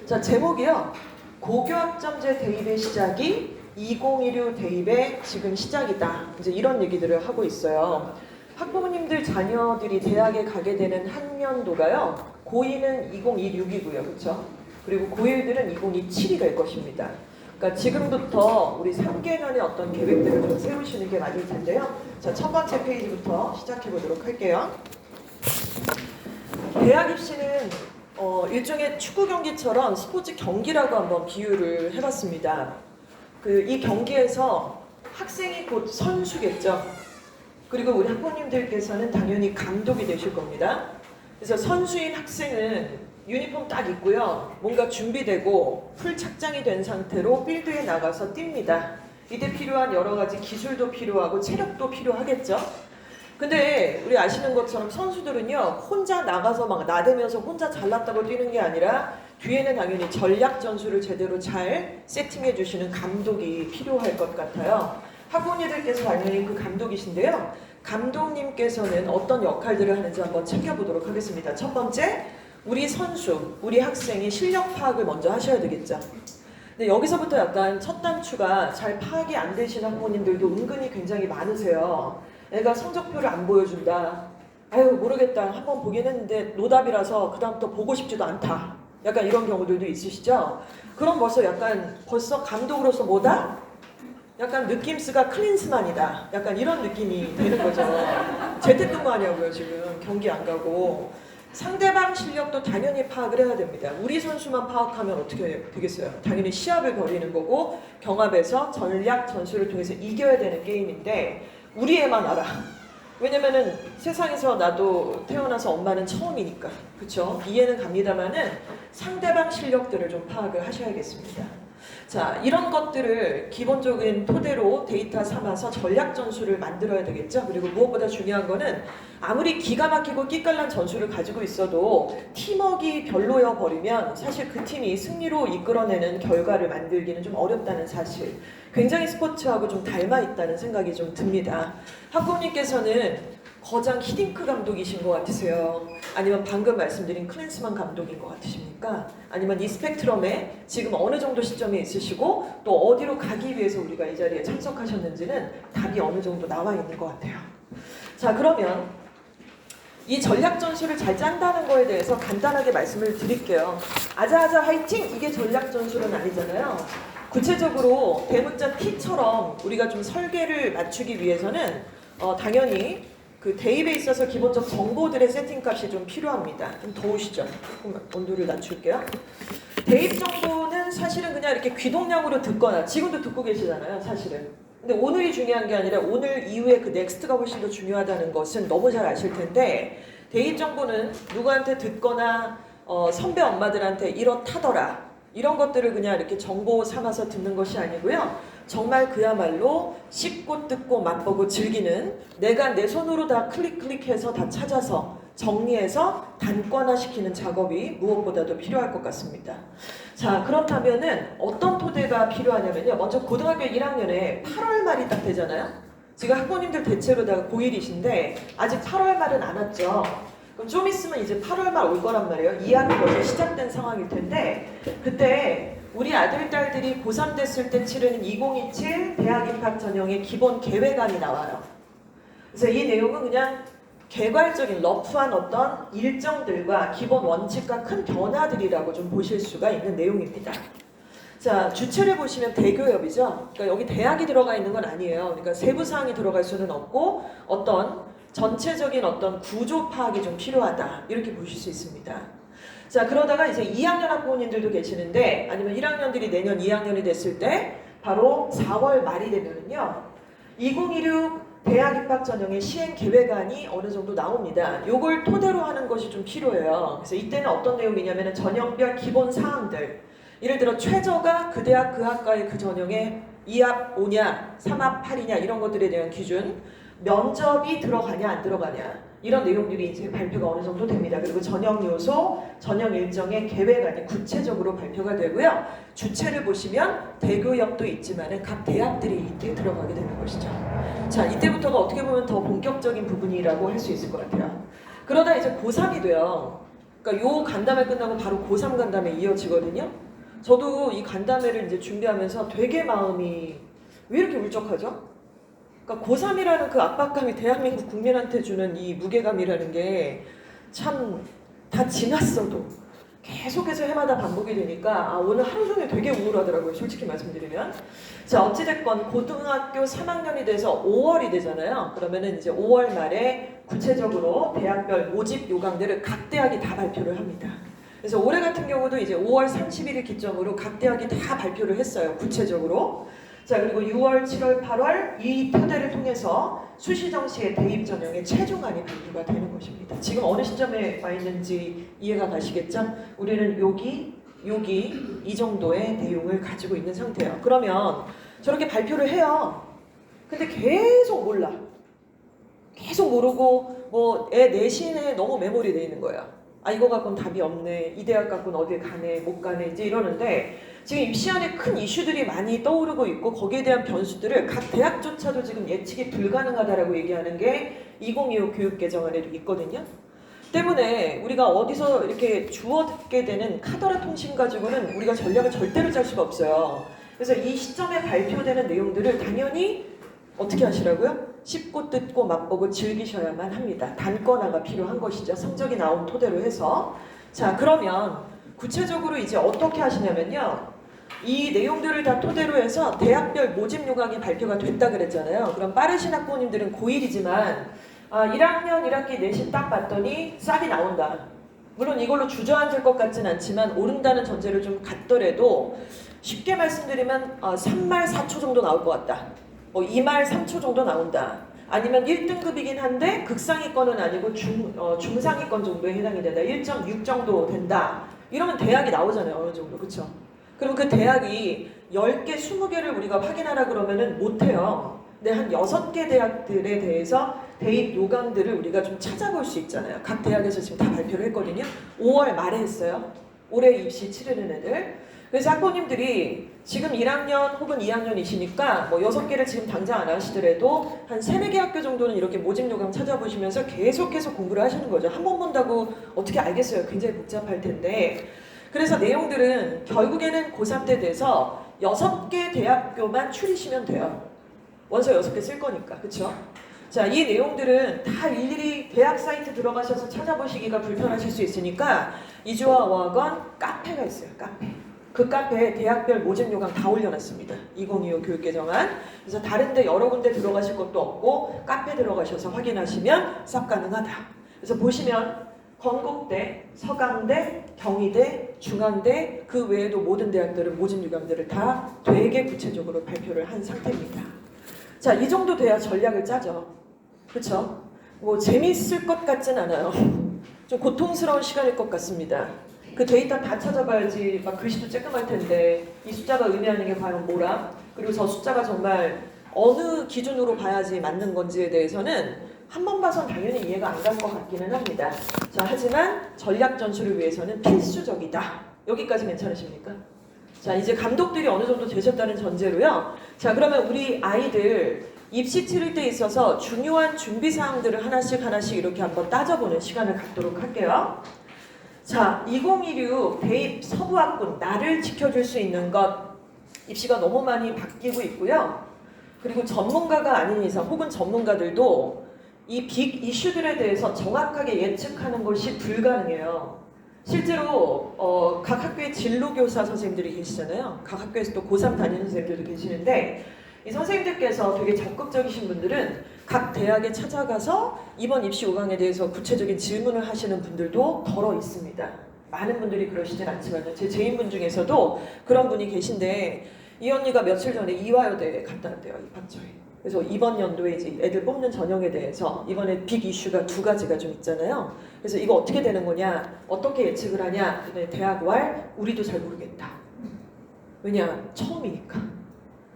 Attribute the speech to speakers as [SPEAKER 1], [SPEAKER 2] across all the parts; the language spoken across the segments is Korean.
[SPEAKER 1] 자, 제목이요. 고교학점제 대입의 시작이 2016 대입의 지금 시작이다. 이제 이런 얘기들을 하고 있어요. 학부모님들 자녀들이 대학에 가게 되는 학년도가요. 고2는 2026이고요. 그렇죠? 그리고 고1들은 2027이 될 것입니다. 그러니까 지금부터 우리 3개년의 어떤 계획들을 좀 세우시는 게 맞을 텐데요. 자, 첫 번째 페이지부터 시작해 보도록 할게요. 대학 입시는 일종의 축구 경기처럼 스포츠 경기라고 한번 비유를 해봤습니다. 이 경기에서 학생이 곧 선수겠죠. 그리고 우리 학부모님들께서는 당연히 감독이 되실 겁니다. 그래서 선수인 학생은 유니폼 딱 입고요. 뭔가 준비되고 풀 착장이 된 상태로 필드에 나가서 뜁니다. 이때 필요한 여러 가지 기술도 필요하고 체력도 필요하겠죠. 근데 우리 아시는 것처럼 선수들은요, 혼자 나가서 막 나대면서 혼자 잘났다고 뛰는 게 아니라 뒤에는 당연히 전략 전술을 제대로 잘 세팅해 주시는 감독이 필요할 것 같아요. 학부모님들께서 당연히 그 감독이신데요. 감독님께서는 어떤 역할들을 하는지 한번 챙겨보도록 하겠습니다. 첫 번째, 우리 선수, 우리 학생이 실력 파악을 먼저 하셔야 되겠죠. 근데 여기서부터 약간 첫 단추가 잘 파악이 안 되시는 학부모님들도 은근히 굉장히 많으세요. 애가 성적표를 안 보여준다. 아유 모르겠다. 한번 보긴 했는데 노답이라서 그 다음부터 보고 싶지도 않다. 약간 이런 경우들도 있으시죠? 그럼 벌써 감독으로서 뭐다? 약간 느낌스가 클린스만이다. 약간 이런 느낌이 되는 거죠. 재택근무하냐고요 지금. 경기 안 가고. 상대방 실력도 당연히 파악을 해야 됩니다. 우리 선수만 파악하면 어떻게 되겠어요? 당연히 시합을 벌이는 거고 경합에서 전략 전술을 통해서 이겨야 되는 게임인데 우리 애만 알아. 왜냐면은 세상에서 나도 태어나서 엄마는 처음이니까. 그쵸? 이해는 갑니다만은 상대방 실력들을 좀 파악을 하셔야겠습니다. 자, 이런 것들을 기본적인 토대로 데이터 삼아서 전략 전술을 만들어야 되겠죠. 그리고 무엇보다 중요한 거는 아무리 기가 막히고 끼깔난 전술을 가지고 있어도 팀워크가 별로여 버리면 사실 그 팀이 승리로 이끌어내는 결과를 만들기는 좀 어렵다는 사실. 굉장히 스포츠하고 좀 닮아 있다는 생각이 좀 듭니다. 학부모님께서는 거장 히딩크 감독이신 것 같으세요? 아니면 방금 말씀드린 클린스만 감독인 것 같으십니까? 아니면 이 스펙트럼에 지금 어느 정도 시점에 있으시고 또 어디로 가기 위해서 우리가 이 자리에 참석하셨는지는 답이 어느 정도 나와 있는 것 같아요. 자, 그러면 이 전략 전술을 잘 짠다는 거에 대해서 간단하게 말씀을 드릴게요. 아자아자 화이팅! 이게 전략 전술은 아니잖아요. 구체적으로 대문자 T처럼 우리가 좀 설계를 맞추기 위해서는 당연히 그 대입에 있어서 기본적 정보들의 세팅값이 좀 필요합니다. 좀 더우시죠? 조금 온도를 낮출게요. 대입 정보는 사실은 그냥 이렇게 귀동량으로 듣거나 지금도 듣고 계시잖아요, 사실은. 근데 오늘이 중요한 게 아니라 오늘 이후에 그 넥스트가 훨씬 더 중요하다는 것은 너무 잘 아실 텐데 대입 정보는 누구한테 듣거나 선배 엄마들한테 이렇다더라 이런 것들을 그냥 이렇게 정보 삼아서 듣는 것이 아니고요. 정말 그야말로 씹고 뜯고 맛보고 즐기는 내가 내 손으로 다 클릭해서 다 찾아서 정리해서 단권화시키는 작업이 무엇보다도 필요할 것 같습니다. 자, 그렇다면은 어떤 토대가 필요하냐면요. 먼저 고등학교 1학년에 8월 말이 딱 되잖아요. 지금 학부모님들 대체로 다 고1이신데 아직 8월 말은 안 왔죠. 그럼 좀 있으면 이제 8월 말 올 거란 말이에요. 2학기 벌써 시작된 상황일 텐데 그때 우리 아들, 딸들이 고3 됐을 때 치르는 2027 대학 입학 전형의 기본 계획안이 나와요. 그래서 이 내용은 그냥 개괄적인 러프한 어떤 일정들과 기본 원칙과 큰 변화들이라고 좀 보실 수가 있는 내용입니다. 자, 주체를 보시면 대교협이죠. 그러니까 여기 대학이 들어가 있는 건 아니에요. 그러니까 세부 사항이 들어갈 수는 없고 어떤 전체적인 어떤 구조 파악이 좀 필요하다. 이렇게 보실 수 있습니다. 자, 그러다가 이제 2학년 학부모님들도 계시는데 아니면 1학년들이 내년 2학년이 됐을 때 바로 4월 말이 되면은요. 2016 대학 입학 전형의 시행 계획안이 어느 정도 나옵니다. 요걸 토대로 하는 것이 좀 필요해요. 그래서 이때는 어떤 내용이냐면은 전형별 기본 사항들. 예를 들어 최저가 그 대학 그 학과의 그 전형에 2합 5냐, 3합 8이냐 이런 것들에 대한 기준, 면접이 들어가냐 안 들어가냐 이런 내용들이 이제 발표가 어느 정도 됩니다. 그리고 전형 요소, 전형 일정의 계획안이 구체적으로 발표가 되고요. 주체를 보시면 대교협도 있지만은 각 대학들이 이때 들어가게 되는 것이죠. 자, 이때부터가 어떻게 보면 더 본격적인 부분이라고 할 수 있을 것 같아요. 그러다 이제 고3이 돼요. 그러니까 요 간담회 끝나고 바로 고3 간담회 이어지거든요. 저도 이 간담회를 이제 준비하면서 되게 마음이 왜 이렇게 울적하죠? 그러니까 고3이라는 그 압박감이 대한민국 국민한테 주는 이 무게감이라는 게 참 다 지났어도 계속해서 해마다 반복이 되니까 오늘 하루 종일 되게 우울하더라고요. 솔직히 말씀드리면. 자, 어찌됐건 고등학교 3학년이 돼서 5월이 되잖아요. 그러면은 이제 5월 말에 구체적으로 대학별 모집 요강들을 각 대학이 다 발표를 합니다. 그래서 올해 같은 경우도 이제 5월 30일을 기점으로 각 대학이 다 발표를 했어요. 구체적으로. 자, 그리고 6월, 7월, 8월 이 표대를 통해서 수시정시의 대입 전형의 최종안이 발표가 되는 것입니다. 지금 어느 시점에 와 있는지 이해가 가시겠죠? 우리는 여기 이 정도의 내용을 가지고 있는 상태예요. 그러면 저렇게 발표를 해요. 근데 계속 몰라. 계속 모르고 뭐 애 내신에 너무 메모리 돼 있는 거예요. 이거 갖고는 답이 없네. 이 대학 갖고는 어딜 가네, 못 가네 이제 이러는데 지금 입시 안에 큰 이슈들이 많이 떠오르고 있고 거기에 대한 변수들을 각 대학조차도 지금 예측이 불가능하다라고 얘기하는 게 2025 교육개정안에도 있거든요. 때문에 우리가 어디서 이렇게 주워 듣게 되는 카더라 통신 가지고는 우리가 전략을 절대로 짤 수가 없어요. 그래서 이 시점에 발표되는 내용들을 당연히 어떻게 하시라고요? 씹고 뜯고 맛보고 즐기셔야만 합니다. 단권화가 필요한 것이죠. 성적이 나온 토대로 해서. 자, 그러면 구체적으로 이제 어떻게 하시냐면요. 이 내용들을 다 토대로 해서 대학별 모집 요강이 발표가 됐다 그랬잖아요. 그럼 빠르신 학부모님들은 고1이지만 1학년 1학기 내신 딱 봤더니 싹이 나온다. 물론 이걸로 주저앉을 것 같진 않지만 오른다는 전제를 좀 갖더라도 쉽게 말씀드리면 3말 4초 정도 나올 것 같다. 2말 3초 정도 나온다. 아니면 1등급이긴 한데 극상위권은 아니고 중상위권 정도에 해당이 된다. 1.6 정도 된다. 이러면 대학이 나오잖아요. 어느 정도. 그렇죠? 그럼 그 대학이 10개, 20개를 우리가 확인하라 그러면은 못해요. 근데 한 6개 대학들에 대해서 대입 요강들을 우리가 좀 찾아볼 수 있잖아요. 각 대학에서 지금 다 발표를 했거든요. 5월 말에 했어요. 올해 입시 치르는 애들. 그래서 학부모님들이 지금 1학년 혹은 2학년이시니까 뭐 6개를 지금 당장 안 하시더라도 한 3, 4개 학교 정도는 이렇게 모집 요강 찾아보시면서 계속해서 공부를 하시는 거죠. 한 번 본다고 어떻게 알겠어요. 굉장히 복잡할 텐데. 그래서 내용들은 결국에는 고3 때 돼서 6개 대학교만 추리시면 돼요. 원서 6개 쓸 거니까. 그쵸? 자, 이 내용들은 다 일일이 대학 사이트 들어가셔서 찾아보시기가 불편하실 수 있으니까 이주와 어학원 카페가 있어요. 카페. 그 카페에 대학별 모집 요강 다 올려놨습니다. 2025 교육개정안. 그래서 다른데 여러 군데 들어가실 것도 없고 카페 들어가셔서 확인하시면 싹 가능하다. 그래서 보시면 건국대, 서강대, 경희대, 중앙대 그 외에도 모든 대학들은 모집 요강들을 다 되게 구체적으로 발표를 한 상태입니다. 자, 이 정도 돼야 전략을 짜죠. 그렇죠? 뭐 재미있을 것 같진 않아요. 좀 고통스러운 시간일 것 같습니다. 그 데이터 다 찾아봐야지 막 글씨도 쬐끔할 텐데 이 숫자가 의미하는 게 과연 뭐라? 그리고 저 숫자가 정말 어느 기준으로 봐야지 맞는 건지에 대해서는 한 번 봐선 당연히 이해가 안 갈 것 같기는 합니다. 자, 하지만 전략 전술을 위해서는 필수적이다. 여기까지 괜찮으십니까? 자, 이제 감독들이 어느 정도 되셨다는 전제로요. 자, 그러면 우리 아이들 입시 치를 때 있어서 중요한 준비 사항들을 하나씩 이렇게 한번 따져보는 시간을 갖도록 할게요. 자, 2026 대입 서부학군 나를 지켜줄 수 있는 것 입시가 너무 많이 바뀌고 있고요. 그리고 전문가가 아닌 이상 혹은 전문가들도 이 빅 이슈들에 대해서 정확하게 예측하는 것이 불가능해요. 실제로 각 학교의 진로교사 선생님들이 계시잖아요. 각 학교에서 또 고3 다니는 선생님들도 계시는데 이 선생님들께서 되게 적극적이신 분들은 각 대학에 찾아가서 이번 입시 요강에 대해서 구체적인 질문을 하시는 분들도 덜어 있습니다. 많은 분들이 그러시진 않지만 제 지인분 중에서도 그런 분이 계신데 이 언니가 며칠 전에 이화여대에 갔다 왔대요. 입학처에. 그래서 이번 연도에 이제 애들 뽑는 전형에 대해서 이번에 빅 이슈가 2가지가 좀 있잖아요. 그래서 이거 어떻게 되는 거냐, 어떻게 예측을 하냐. 근데 대학왈 우리도 잘 모르겠다. 왜냐, 처음이니까.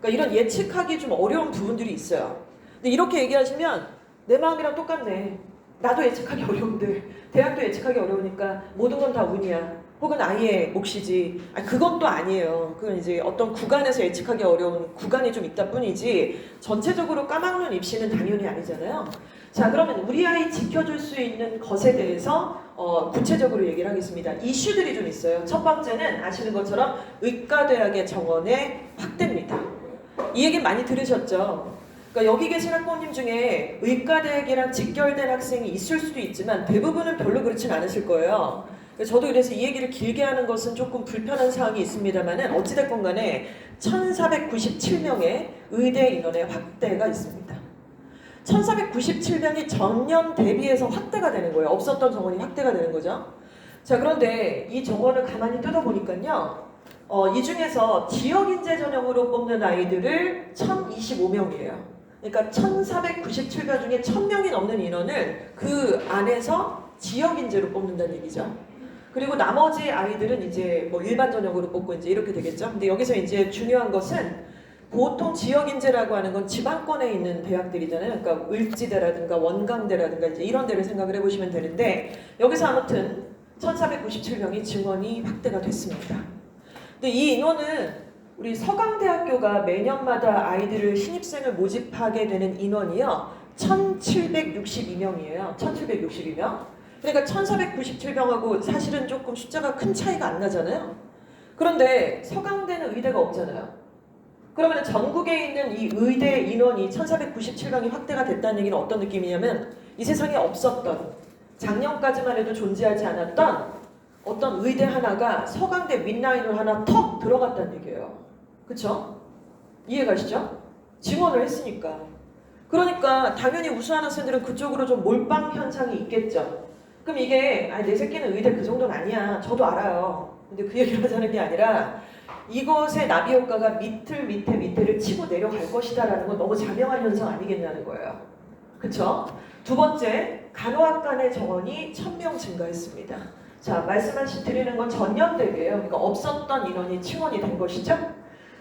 [SPEAKER 1] 그러니까 이런 예측하기 좀 어려운 부분들이 있어요. 근데 이렇게 얘기하시면 내 마음이랑 똑같네. 나도 예측하기 어려운데 대학도 예측하기 어려우니까 모든 건 다 운이야. 혹은 아예 몫이지. 그건 또 아니에요. 그건 이제 어떤 구간에서 예측하기 어려운 구간이 좀 있다 뿐이지 전체적으로 까막눈 입시는 당연히 아니잖아요. 자, 그러면 우리 아이 지켜줄 수 있는 것에 대해서 구체적으로 얘기를 하겠습니다. 이슈들이 좀 있어요. 첫 번째는 아시는 것처럼 의과대학의 정원의 확대입니다. 이 얘기 많이 들으셨죠? 그러니까 여기 계신 학부모님 중에 의과대학이랑 직결된 학생이 있을 수도 있지만 대부분은 별로 그렇진 않으실 거예요. 저도 그래서 이 얘기를 길게 하는 것은 조금 불편한 사항이 있습니다만은 어찌됐건 간에 1497명의 의대 인원의 확대가 있습니다. 1497명이 전년 대비해서 확대가 되는 거예요. 없었던 정원이 확대가 되는 거죠. 자, 그런데 이 정원을 가만히 뜯어보니까요. 이 중에서 지역인재 전형으로 뽑는 아이들을 1025명이에요. 그러니까 1497명 중에 1000명이 넘는 인원을 그 안에서 지역인재로 뽑는다는 얘기죠. 그리고 나머지 아이들은 이제 뭐 일반 전형으로 뽑고 이제 이렇게 되겠죠. 근데 여기서 이제 중요한 것은 보통 지역인재라고 하는 건 지방권에 있는 대학들이잖아요. 그러니까 을지대라든가 원광대라든가 이제 이런 데를 생각을 해보시면 되는데 여기서 아무튼 1497명이 증원이 확대가 됐습니다. 근데 이 인원은 우리 서강대학교가 매년마다 아이들을 신입생을 모집하게 되는 인원이요 1762명이에요. 1762명. 그러니까 1497명하고 사실은 조금 숫자가 큰 차이가 안 나잖아요. 그런데 서강대는 의대가 없잖아요. 그러면 전국에 있는 이 의대 인원이 1497명이 확대가 됐다는 얘기는 어떤 느낌이냐면 이 세상에 없었던 작년까지만 해도 존재하지 않았던 어떤 의대 하나가 서강대 윗라인으로 하나 턱 들어갔다는 얘기예요. 그쵸? 이해가시죠? 증원을 했으니까. 그러니까 당연히 우수한 학생들은 그쪽으로 좀 몰빵 현상이 있겠죠. 그럼 이게 내 새끼는 의대 그 정도는 아니야. 저도 알아요. 근데 그 얘기를 하자는 게 아니라 이것의 나비 효과가 밑에를 치고 내려갈 것이다라는 건 너무 자명한 현상 아니겠냐는 거예요. 그쵸? 두 번째, 간호학과 내 정원이 1000명 증가했습니다. 자, 말씀하신 드리는 건 전년 대비예요. 그러니까 없었던 인원이 증원이 된 것이죠.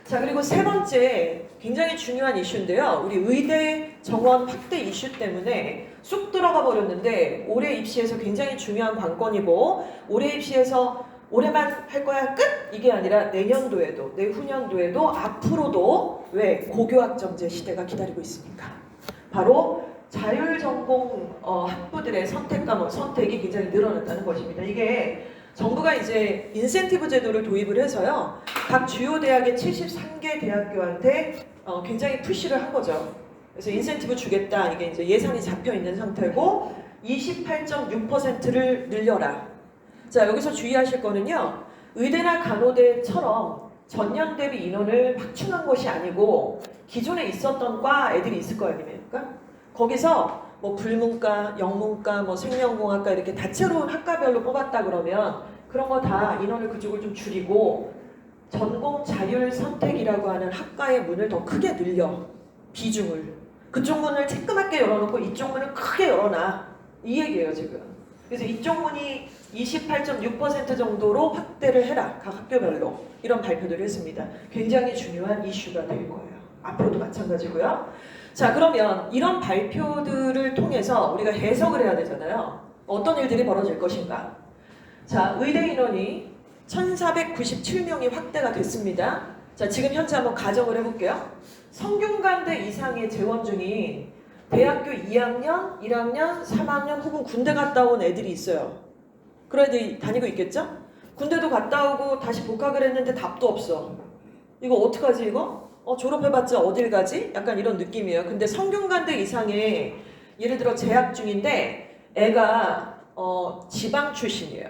[SPEAKER 1] 자, 그리고 세 번째 굉장히 중요한 이슈인데요. 우리 의대 정원 확대 이슈 때문에 쑥 들어가 버렸는데 올해 입시에서 굉장히 중요한 관건이고 올해 입시에서 올해만 할 거야 끝? 이게 아니라 내년도에도 내후년도에도 앞으로도 왜 고교학점제 시대가 기다리고 있습니까? 바로 자율전공 학부들의 선택이 굉장히 늘어났다는 것입니다. 이게 정부가 이제 인센티브 제도를 도입을 해서요. 각 주요 대학의 73개 대학교한테 굉장히 푸시를 한 거죠. 그래서 인센티브 주겠다. 이게 이제 예산이 잡혀 있는 상태고 28.6%를 늘려라. 자, 여기서 주의하실 거는요. 의대나 간호대처럼 전년 대비 인원을 확충한 것이 아니고 기존에 있었던 과 애들이 있을 거 아닙니까? 거기서 뭐 불문과, 영문과, 뭐 생명공학과 이렇게 다채로운 학과별로 뽑았다 그러면 그런 거 다 인원을 그쪽을 좀 줄이고 전공 자율 선택이라고 하는 학과의 문을 더 크게 늘려. 비중을. 그쪽 문을 쬐끄맣게 열어놓고 이쪽 문을 크게 열어놔. 이 얘기예요 지금. 그래서 이쪽 문이 28.6% 정도로 확대를 해라. 각 학교별로. 이런 발표들을 했습니다. 굉장히 중요한 이슈가 될 거예요. 앞으로도 마찬가지고요. 자, 그러면 이런 발표들을 통해서 우리가 해석을 해야 되잖아요. 어떤 일들이 벌어질 것인가. 자, 의대 인원이 1497명이 확대가 됐습니다. 자, 지금 현재 한번 가정을 해볼게요. 성균관대 이상의 재원 중인 대학교 2학년, 1학년, 3학년 혹은 군대 갔다 온 애들이 있어요. 그런 애들이 다니고 있겠죠? 군대도 갔다 오고 다시 복학을 했는데 답도 없어. 이거 어떡하지 이거? 졸업해봤자 어딜 가지? 약간 이런 느낌이에요. 근데 성균관대 이상의 예를 들어 재학 중인데 애가 지방 출신이에요.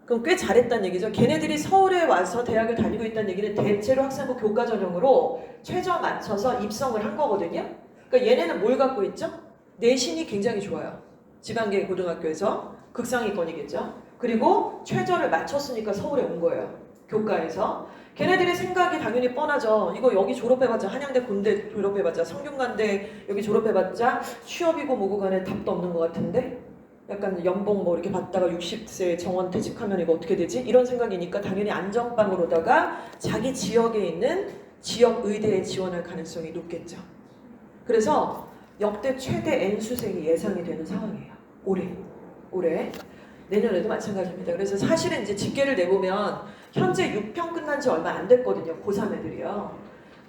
[SPEAKER 1] 그럼 꽤 잘했다는 얘기죠. 걔네들이 서울에 와서 대학을 다니고 있다는 얘기는 대체로 학생부 교과 전형으로 최저 맞춰서 입성을 한 거거든요. 그러니까 얘네는 뭘 갖고 있죠? 내신이 굉장히 좋아요. 지방계 고등학교에서 극상위권이겠죠. 그리고 최저를 맞췄으니까 서울에 온 거예요. 교과에서. 걔네들의 생각이 당연히 뻔하죠. 이거 여기 졸업해봤자 한양대 군대 졸업해봤자 성균관대 여기 졸업해봤자 취업이고 뭐고 간에 답도 없는 것 같은데 약간 연봉 뭐 이렇게 받다가 60세 정원 퇴직하면 이거 어떻게 되지? 이런 생각이니까 당연히 안전빵으로다가 자기 지역에 있는 지역 의대에 지원할 가능성이 높겠죠. 그래서 역대 최대 N수생이 예상이 되는 상황이에요. 올해. 내년에도 마찬가지입니다. 그래서 사실은 이제 집계를 내보면 현재 6평 끝난 지 얼마 안 됐거든요. 고3 애들이요.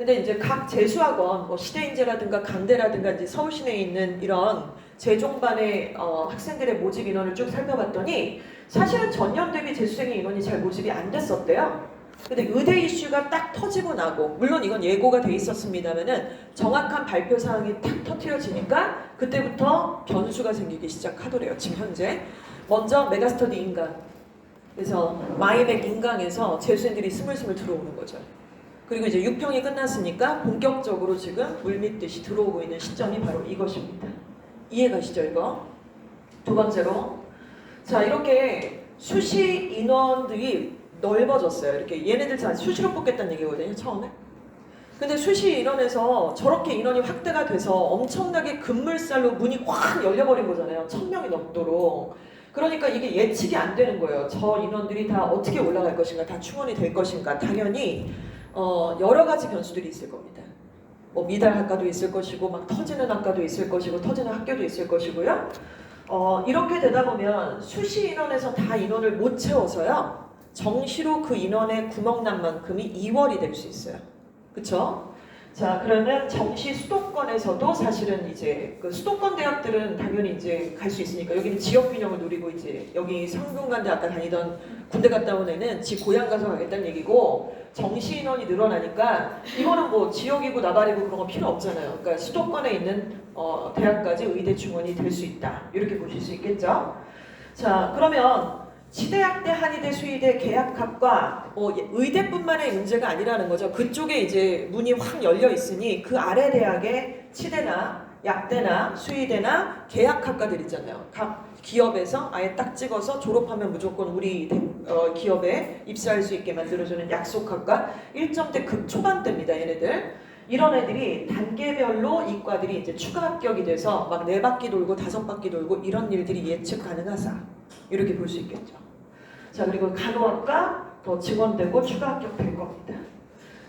[SPEAKER 1] 근데 이제 각 재수학원, 뭐 시대인재라든가 강대라든가 이제 서울시내에 있는 이런 재종반의 학생들의 모집 인원을 쭉 살펴봤더니 사실은 전년 대비 재수생의 인원이 잘 모집이 안 됐었대요. 근데 의대 이슈가 딱 터지고 나고, 물론 이건 예고가 돼 있었습니다만은 정확한 발표 사항이 탁 터트려지니까 그때부터 변수가 생기기 시작하더래요. 지금 현재 먼저 메가스터디 인강, 그래서 마이맥 인강에서 재수생들이 스물스물 들어오는 거죠. 그리고 이제 6평이 끝났으니까 본격적으로 지금 물밀듯이 들어오고 있는 시점이 바로 이것입니다. 이해가시죠, 이거? 두 번째로, 자, 이렇게 수시 인원들이 넓어졌어요. 이렇게 얘네들 다 수시로 뽑겠다는 얘기거든요, 처음에. 근데 수시 인원에서 저렇게 인원이 확대가 돼서 엄청나게 급물살로 문이 확 열려버린 거잖아요. 1000명이 넘도록. 그러니까 이게 예측이 안 되는 거예요. 저 인원들이 다 어떻게 올라갈 것인가, 다 충원이 될 것인가. 당연히 여러 가지 변수들이 있을 겁니다. 뭐 미달 학과도 있을 것이고, 막 터지는 학과도 있을 것이고, 터지는 학교도 있을 것이고요. 이렇게 되다 보면 수시 인원에서 다 인원을 못 채워서요. 정시로 그 인원의 구멍 난 만큼이 2월이 될 수 있어요. 그쵸? 자, 그러면 정시 수도권에서도 사실은 이제 그 수도권 대학들은 당연히 이제 갈 수 있으니까 여기는 지역 균형을 노리고 이제 여기 성균관대 아까 다니던 군대 갔다 온 애는 지 고향 가서 가겠다는 얘기고 정시 인원이 늘어나니까 이거는 뭐 지역이고 나발이고 그런 거 필요 없잖아요. 그러니까 수도권에 있는 대학까지 의대 충원이 될 수 있다. 이렇게 보실 수 있겠죠? 자, 그러면 치대학대, 한의대, 수의대, 계약학과 의대뿐만의 문제가 아니라는 거죠. 그쪽에 이제 문이 확 열려 있으니 그 아래 대학에 치대나 약대나 수의대나 계약학과들 있잖아요. 각 기업에서 아예 딱 찍어서 졸업하면 무조건 우리 기업에 입사할 수 있게 만들어주는 약속학과 1점대 극초반대입니다. 얘네들. 이런 애들이 단계별로 이과들이 이제 추가 합격이 돼서 막 4바퀴 돌고 5바퀴 돌고 이런 일들이 예측 가능하다. 이렇게 볼 수 있겠죠. 자, 그리고 간호학과 더 지원되고 추가 합격될 겁니다.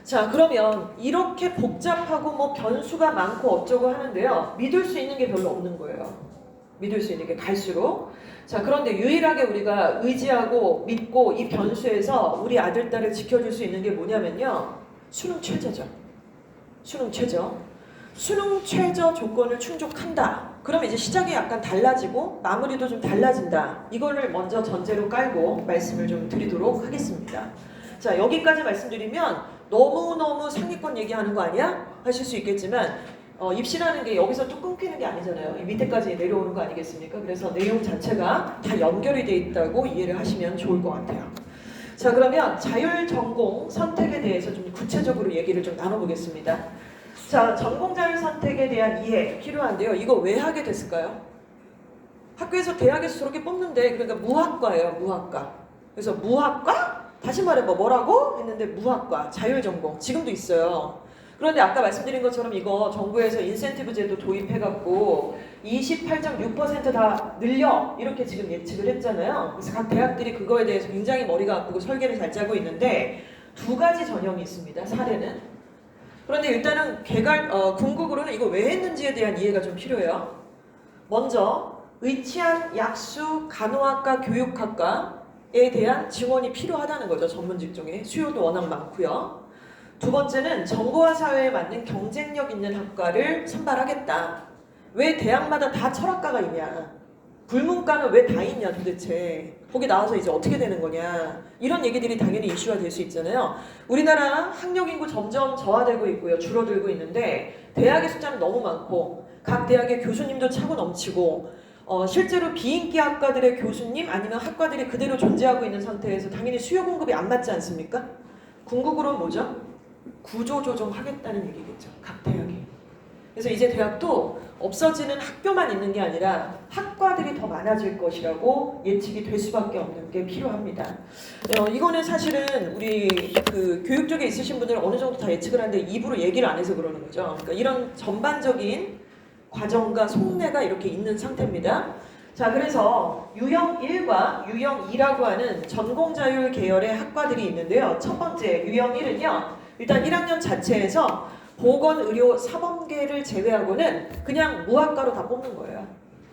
[SPEAKER 1] 자, 그러면 이렇게 복잡하고 뭐 변수가 많고 어쩌고 하는데요. 믿을 수 있는 게 별로 없는 거예요. 믿을 수 있는 게 갈수록. 자, 그런데 유일하게 우리가 의지하고 믿고 이 변수에서 우리 아들, 딸을 지켜줄 수 있는 게 뭐냐면요. 수능 최저죠. 수능 최저. 수능 최저 조건을 충족한다. 그럼 이제 시작이 약간 달라지고 마무리도 좀 달라진다. 이거를 먼저 전제로 깔고 말씀을 좀 드리도록 하겠습니다. 자, 여기까지 말씀드리면 너무너무 상위권 얘기하는 거 아니야? 하실 수 있겠지만 입시라는 게 여기서 또 끊기는 게 아니잖아요. 이 밑에까지 내려오는 거 아니겠습니까? 그래서 내용 자체가 다 연결이 돼 있다고 이해를 하시면 좋을 것 같아요. 자, 그러면 자율전공 선택에 대해서 좀 구체적으로 얘기를 좀 나눠보겠습니다. 자, 전공자율 선택에 대한 이해 필요한데요. 이거 왜 하게 됐을까요? 학교에서 대학에서 저렇게 뽑는데, 그러니까 무학과예요, 무학과. 그래서 무학과? 다시 말해봐, 뭐라고? 했는데 무학과, 자율전공. 지금도 있어요. 그런데 아까 말씀드린 것처럼 이거 정부에서 인센티브 제도 도입해갖고 28.6% 다 늘려 이렇게 지금 예측을 했잖아요. 그래서 각 대학들이 그거에 대해서 굉장히 머리가 아프고 설계를 잘 짜고 있는데 두 가지 전형이 있습니다. 사례는. 그런데 일단은 궁극으로는 이거 왜 했는지에 대한 이해가 좀 필요해요. 먼저 의치한 약수, 간호학과, 교육학과에 대한 지원이 필요하다는 거죠. 전문 직종에. 수요도 워낙 많고요. 두 번째는 정보화 사회에 맞는 경쟁력 있는 학과를 선발하겠다. 왜 대학마다 다 철학과가 있냐? 불문과는 왜 다 있냐 도대체. 거기 나와서 이제 어떻게 되는 거냐. 이런 얘기들이 당연히 이슈화 될 수 있잖아요. 우리나라 학력 인구 점점 저하되고 있고요. 줄어들고 있는데 대학의 숫자는 너무 많고 각 대학의 교수님도 차고 넘치고 실제로 비인기 학과들의 교수님 아니면 학과들이 그대로 존재하고 있는 상태에서 당연히 수요 공급이 안 맞지 않습니까? 궁극으로는 뭐죠? 구조조정하겠다는 얘기겠죠. 각 대학이. 그래서 이제 대학도 없어지는 학교만 있는 게 아니라 학과들이 더 많아질 것이라고 예측이 될 수밖에 없는 게 필요합니다. 이거는 사실은 우리 그 교육 쪽에 있으신 분들은 어느 정도 다 예측을 하는데 입으로 얘기를 안 해서 그러는 거죠. 그러니까 이런 전반적인 과정과 속내가 이렇게 있는 상태입니다. 자, 그래서 유형 1과 유형 2라고 하는 전공자율 계열의 학과들이 있는데요. 첫 번째 유형 1은요. 일단 1학년 자체에서 보건의료 사범계를 제외하고는 그냥 무학과로 다 뽑는 거예요.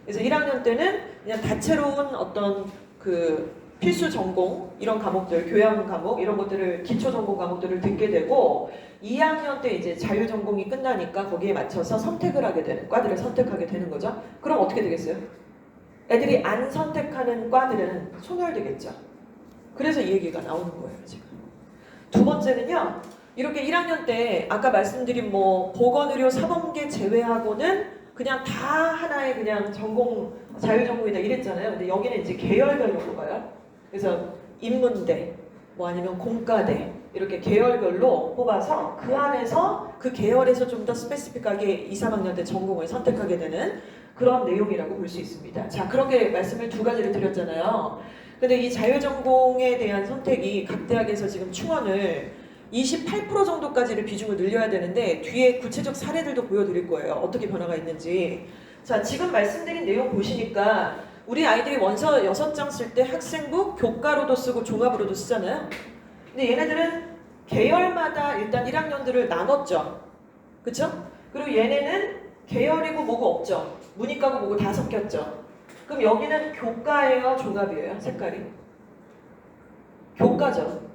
[SPEAKER 1] 그래서 1학년 때는 그냥 다채로운 어떤 그 필수 전공 이런 과목들, 교양 과목 이런 것들을 기초 전공 과목들을 듣게 되고 2학년 때 이제 자율 전공이 끝나니까 거기에 맞춰서 선택을 하게 되는 과들을 선택하게 되는 거죠. 그럼 어떻게 되겠어요? 애들이 안 선택하는 과들은 소멸되겠죠. 그래서 이 얘기가 나오는 거예요, 지금. 두 번째는요. 이렇게 1학년 때 아까 말씀드린 뭐 보건의료 사범계 제외하고는 그냥 다 하나의 그냥 전공 자율 전공이다 이랬잖아요. 근데 여기는 이제 계열별로 가요. 그래서 인문대, 뭐 아니면 공과대 이렇게 계열별로 뽑아서 그 안에서 그 계열에서 좀 더 스페시픽하게 2, 3학년 때 전공을 선택하게 되는 그런 내용이라고 볼 수 있습니다. 자, 그렇게 말씀을 두 가지를 드렸잖아요. 근데 이 자율전공에 대한 선택이 각 대학에서 지금 충원을 28% 정도까지를 비중을 늘려야 되는데 뒤에 구체적 사례들도 보여드릴 거예요. 어떻게 변화가 있는지. 자, 지금 말씀드린 내용 보시니까 우리 아이들이 원서 6장 쓸 때 학생부 교과로도 쓰고 종합으로도 쓰잖아요. 근데 얘네들은 계열마다 일단 1학년들을 나눴죠. 그쵸? 그리고 얘네는 계열이고 뭐고 없죠. 문이과고 뭐고 다 섞였죠. 그럼 여기는 교과예요, 종합이에요, 색깔이? 교과죠.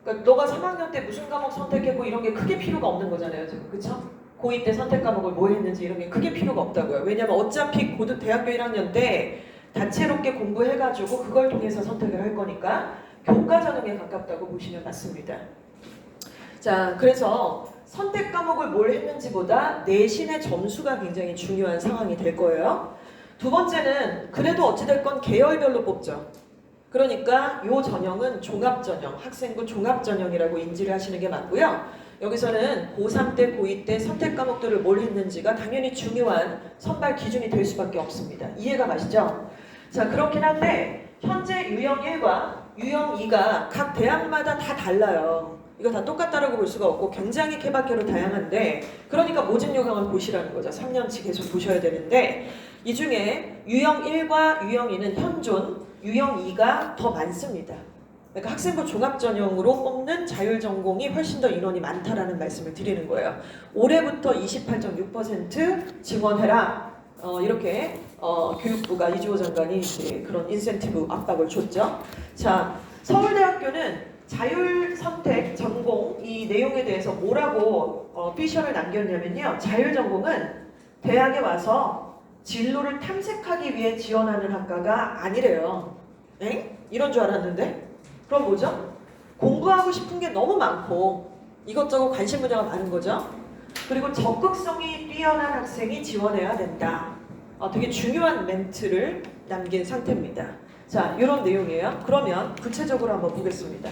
[SPEAKER 1] 그러니까 너가 3학년 때 무슨 과목 선택했고 이런 게 크게 필요가 없는 거잖아요, 지금. 그쵸? 고2 때 선택 과목을 뭐 했는지 이런 게 크게 필요가 없다고요. 왜냐면 어차피 대학교 1학년 때 다채롭게 공부해가지고 그걸 통해서 선택을 할 거니까 교과 전형에 가깝다고 보시면 맞습니다. 자, 그래서 선택 과목을 뭘 했는지보다 내신의 점수가 굉장히 중요한 상황이 될 거예요. 두 번째는 그래도 어찌됐건 계열별로 뽑죠. 그러니까 이 전형은 종합전형, 학생부 종합전형이라고 인지를 하시는 게 맞고요. 여기서는 고3 때, 고2 때 선택 과목들을 뭘 했는지가 당연히 중요한 선발 기준이 될 수밖에 없습니다. 이해가 가시죠? 자, 그렇긴 한데 현재 유형 1과 유형 2가 각 대학마다 다 달라요. 이거 다 똑같다라고 볼 수가 없고 굉장히 케바케로 다양한데 그러니까 모집 요강을 보시라는 거죠. 3년치 계속 보셔야 되는데 이 중에 유형 1과 유형 2는 현존, 유형 2가 더 많습니다. 그러니까 학생부 종합전형으로 뽑는 자율전공이 훨씬 더 인원이 많다라는 말씀을 드리는 거예요. 올해부터 28.6% 증원해라. 이렇게 교육부가 이주호 장관이 이제 그런 인센티브 압박을 줬죠. 자, 서울대학교는 자율 선택 전공 이 내용에 대해서 뭐라고 피셜을 남겼냐면요. 자율 전공은 대학에 와서 진로를 탐색하기 위해 지원하는 학과가 아니래요. 엥? 이런 줄 알았는데? 그럼 뭐죠? 공부하고 싶은 게 너무 많고 이것저것 관심 분야가 많은 거죠. 그리고 적극성이 뛰어난 학생이 지원해야 된다. 되게 중요한 멘트를 남긴 상태입니다. 자, 이런 내용이에요. 그러면 구체적으로 한번 보겠습니다.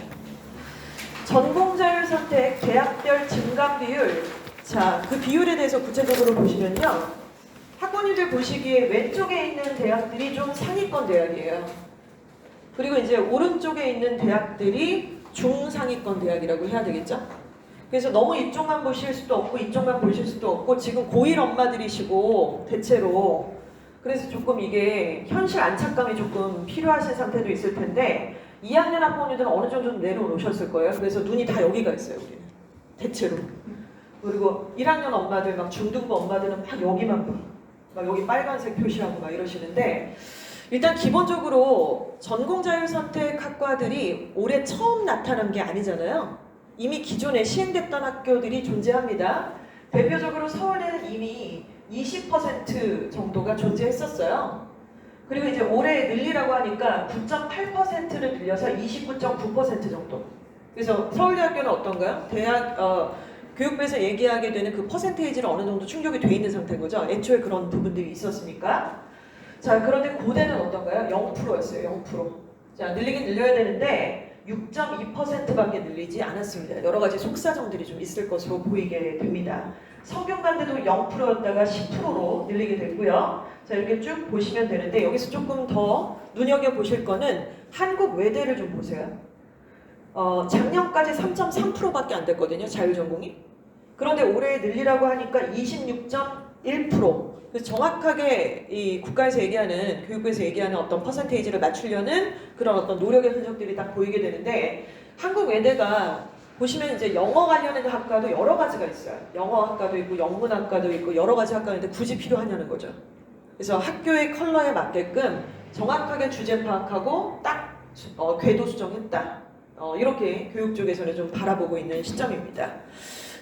[SPEAKER 1] 전공자율 선택, 대학별 증감 비율. 자, 그 비율에 대해서 구체적으로 보시면요. 학부모님들 보시기에 왼쪽에 있는 대학들이 좀 상위권 대학이에요. 그리고 이제 오른쪽에 있는 대학들이 중상위권 대학이라고 해야 되겠죠? 그래서 너무 이쪽만 보실 수도 없고 이쪽만 보실 수도 없고 지금 고1 엄마들이시고 대체로 그래서 조금 이게 현실 안착감이 조금 필요하신 상태도 있을 텐데 2학년 학부모님들은 어느 정도 좀 내려놓으셨을 거예요. 그래서 눈이 다 여기가 있어요, 우리는. 대체로. 그리고 1학년 엄마들, 막 중등부 엄마들은 막 여기만 봐. 막 여기 빨간색 표시하고 막 이러시는데 일단 기본적으로 전공자율 선택 학과들이 올해 처음 나타난 게 아니잖아요. 이미 기존에 시행됐던 학교들이 존재합니다. 대표적으로 서울에는 이미 20% 정도가 존재했었어요. 그리고 이제 올해 늘리라고 하니까 9.8%를 늘려서 29.9% 정도. 그래서 서울대학교는 어떤가요? 교육부에서 얘기하게 되는 그 퍼센테이지는 어느 정도 충족이 돼 있는 상태인 거죠. 애초에 그런 부분들이 있었으니까. 자, 그런데 고대는 어떤가요? 0%였어요. 0%. 자, 늘리긴 늘려야 되는데 6.2%밖에 늘리지 않았습니다. 여러 가지 속사정들이 좀 있을 것으로 보이게 됩니다. 성균관대도 0%였다가 10%로 늘리게 됐고요. 자, 이렇게 쭉 보시면 되는데 여기서 조금 더 눈여겨보실 거는 한국 외대를 좀 보세요. 작년까지 3.3%밖에 안 됐거든요. 자율전공이. 그런데 올해 늘리라고 하니까 26.1%. 그래서 정확하게 이 국가에서 얘기하는, 교육부에서 얘기하는 어떤 퍼센테이지를 맞추려는 그런 어떤 노력의 흔적들이 딱 보이게 되는데 한국 외대가 보시면 이제 영어 관련된 학과도 여러 가지가 있어요. 영어 학과도 있고 영문 학과도 있고 여러 가지 학과가 있는데 굳이 필요하냐는 거죠. 그래서 학교의 컬러에 맞게끔 정확하게 주제 파악하고 딱 궤도 수정했다. 이렇게 교육 쪽에서는 좀 바라보고 있는 시점입니다.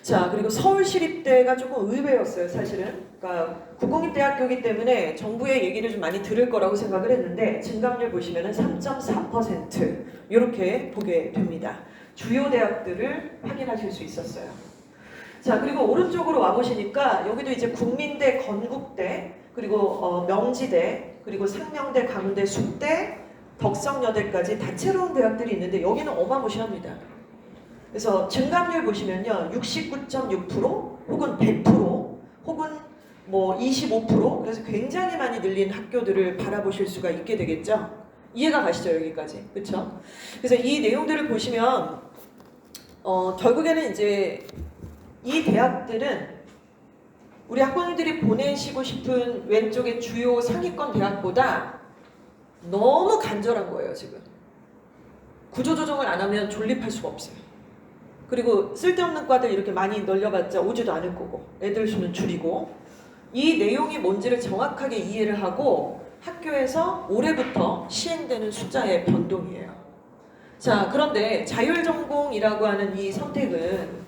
[SPEAKER 1] 자, 그리고 서울시립대가 조금 의외였어요, 사실은. 그러니까 국공립대학교이기 때문에 정부의 얘기를 좀 많이 들을 거라고 생각을 했는데 증감률 보시면은 3.4% 이렇게 보게 됩니다. 주요 대학들을 확인하실 수 있었어요. 자, 그리고 오른쪽으로 와보시니까 여기도 이제 국민대, 건국대, 그리고 명지대, 그리고 상명대, 강원대, 숙대, 덕성여대까지 다채로운 대학들이 있는데 여기는 어마무시합니다. 그래서 증감률 보시면요, 69.6% 혹은 100% 혹은 뭐 25% 그래서 굉장히 많이 늘린 학교들을 바라보실 수가 있게 되겠죠. 이해가 가시죠, 여기까지. 그렇죠? 그래서 이 내용들을 보시면 결국에는 이제 이 대학들은 우리 학부모들이 보내시고 싶은 왼쪽의 주요 상위권 대학보다 너무 간절한 거예요, 지금. 구조조정을 안 하면 존립할 수가 없어요. 그리고 쓸데없는 과들 이렇게 많이 늘려봤자 오지도 않을 거고 애들 수는 줄이고 이 내용이 뭔지를 정확하게 이해를 하고 학교에서 올해부터 시행되는 숫자의 변동이에요. 자, 그런데 자율전공이라고 하는 이 선택은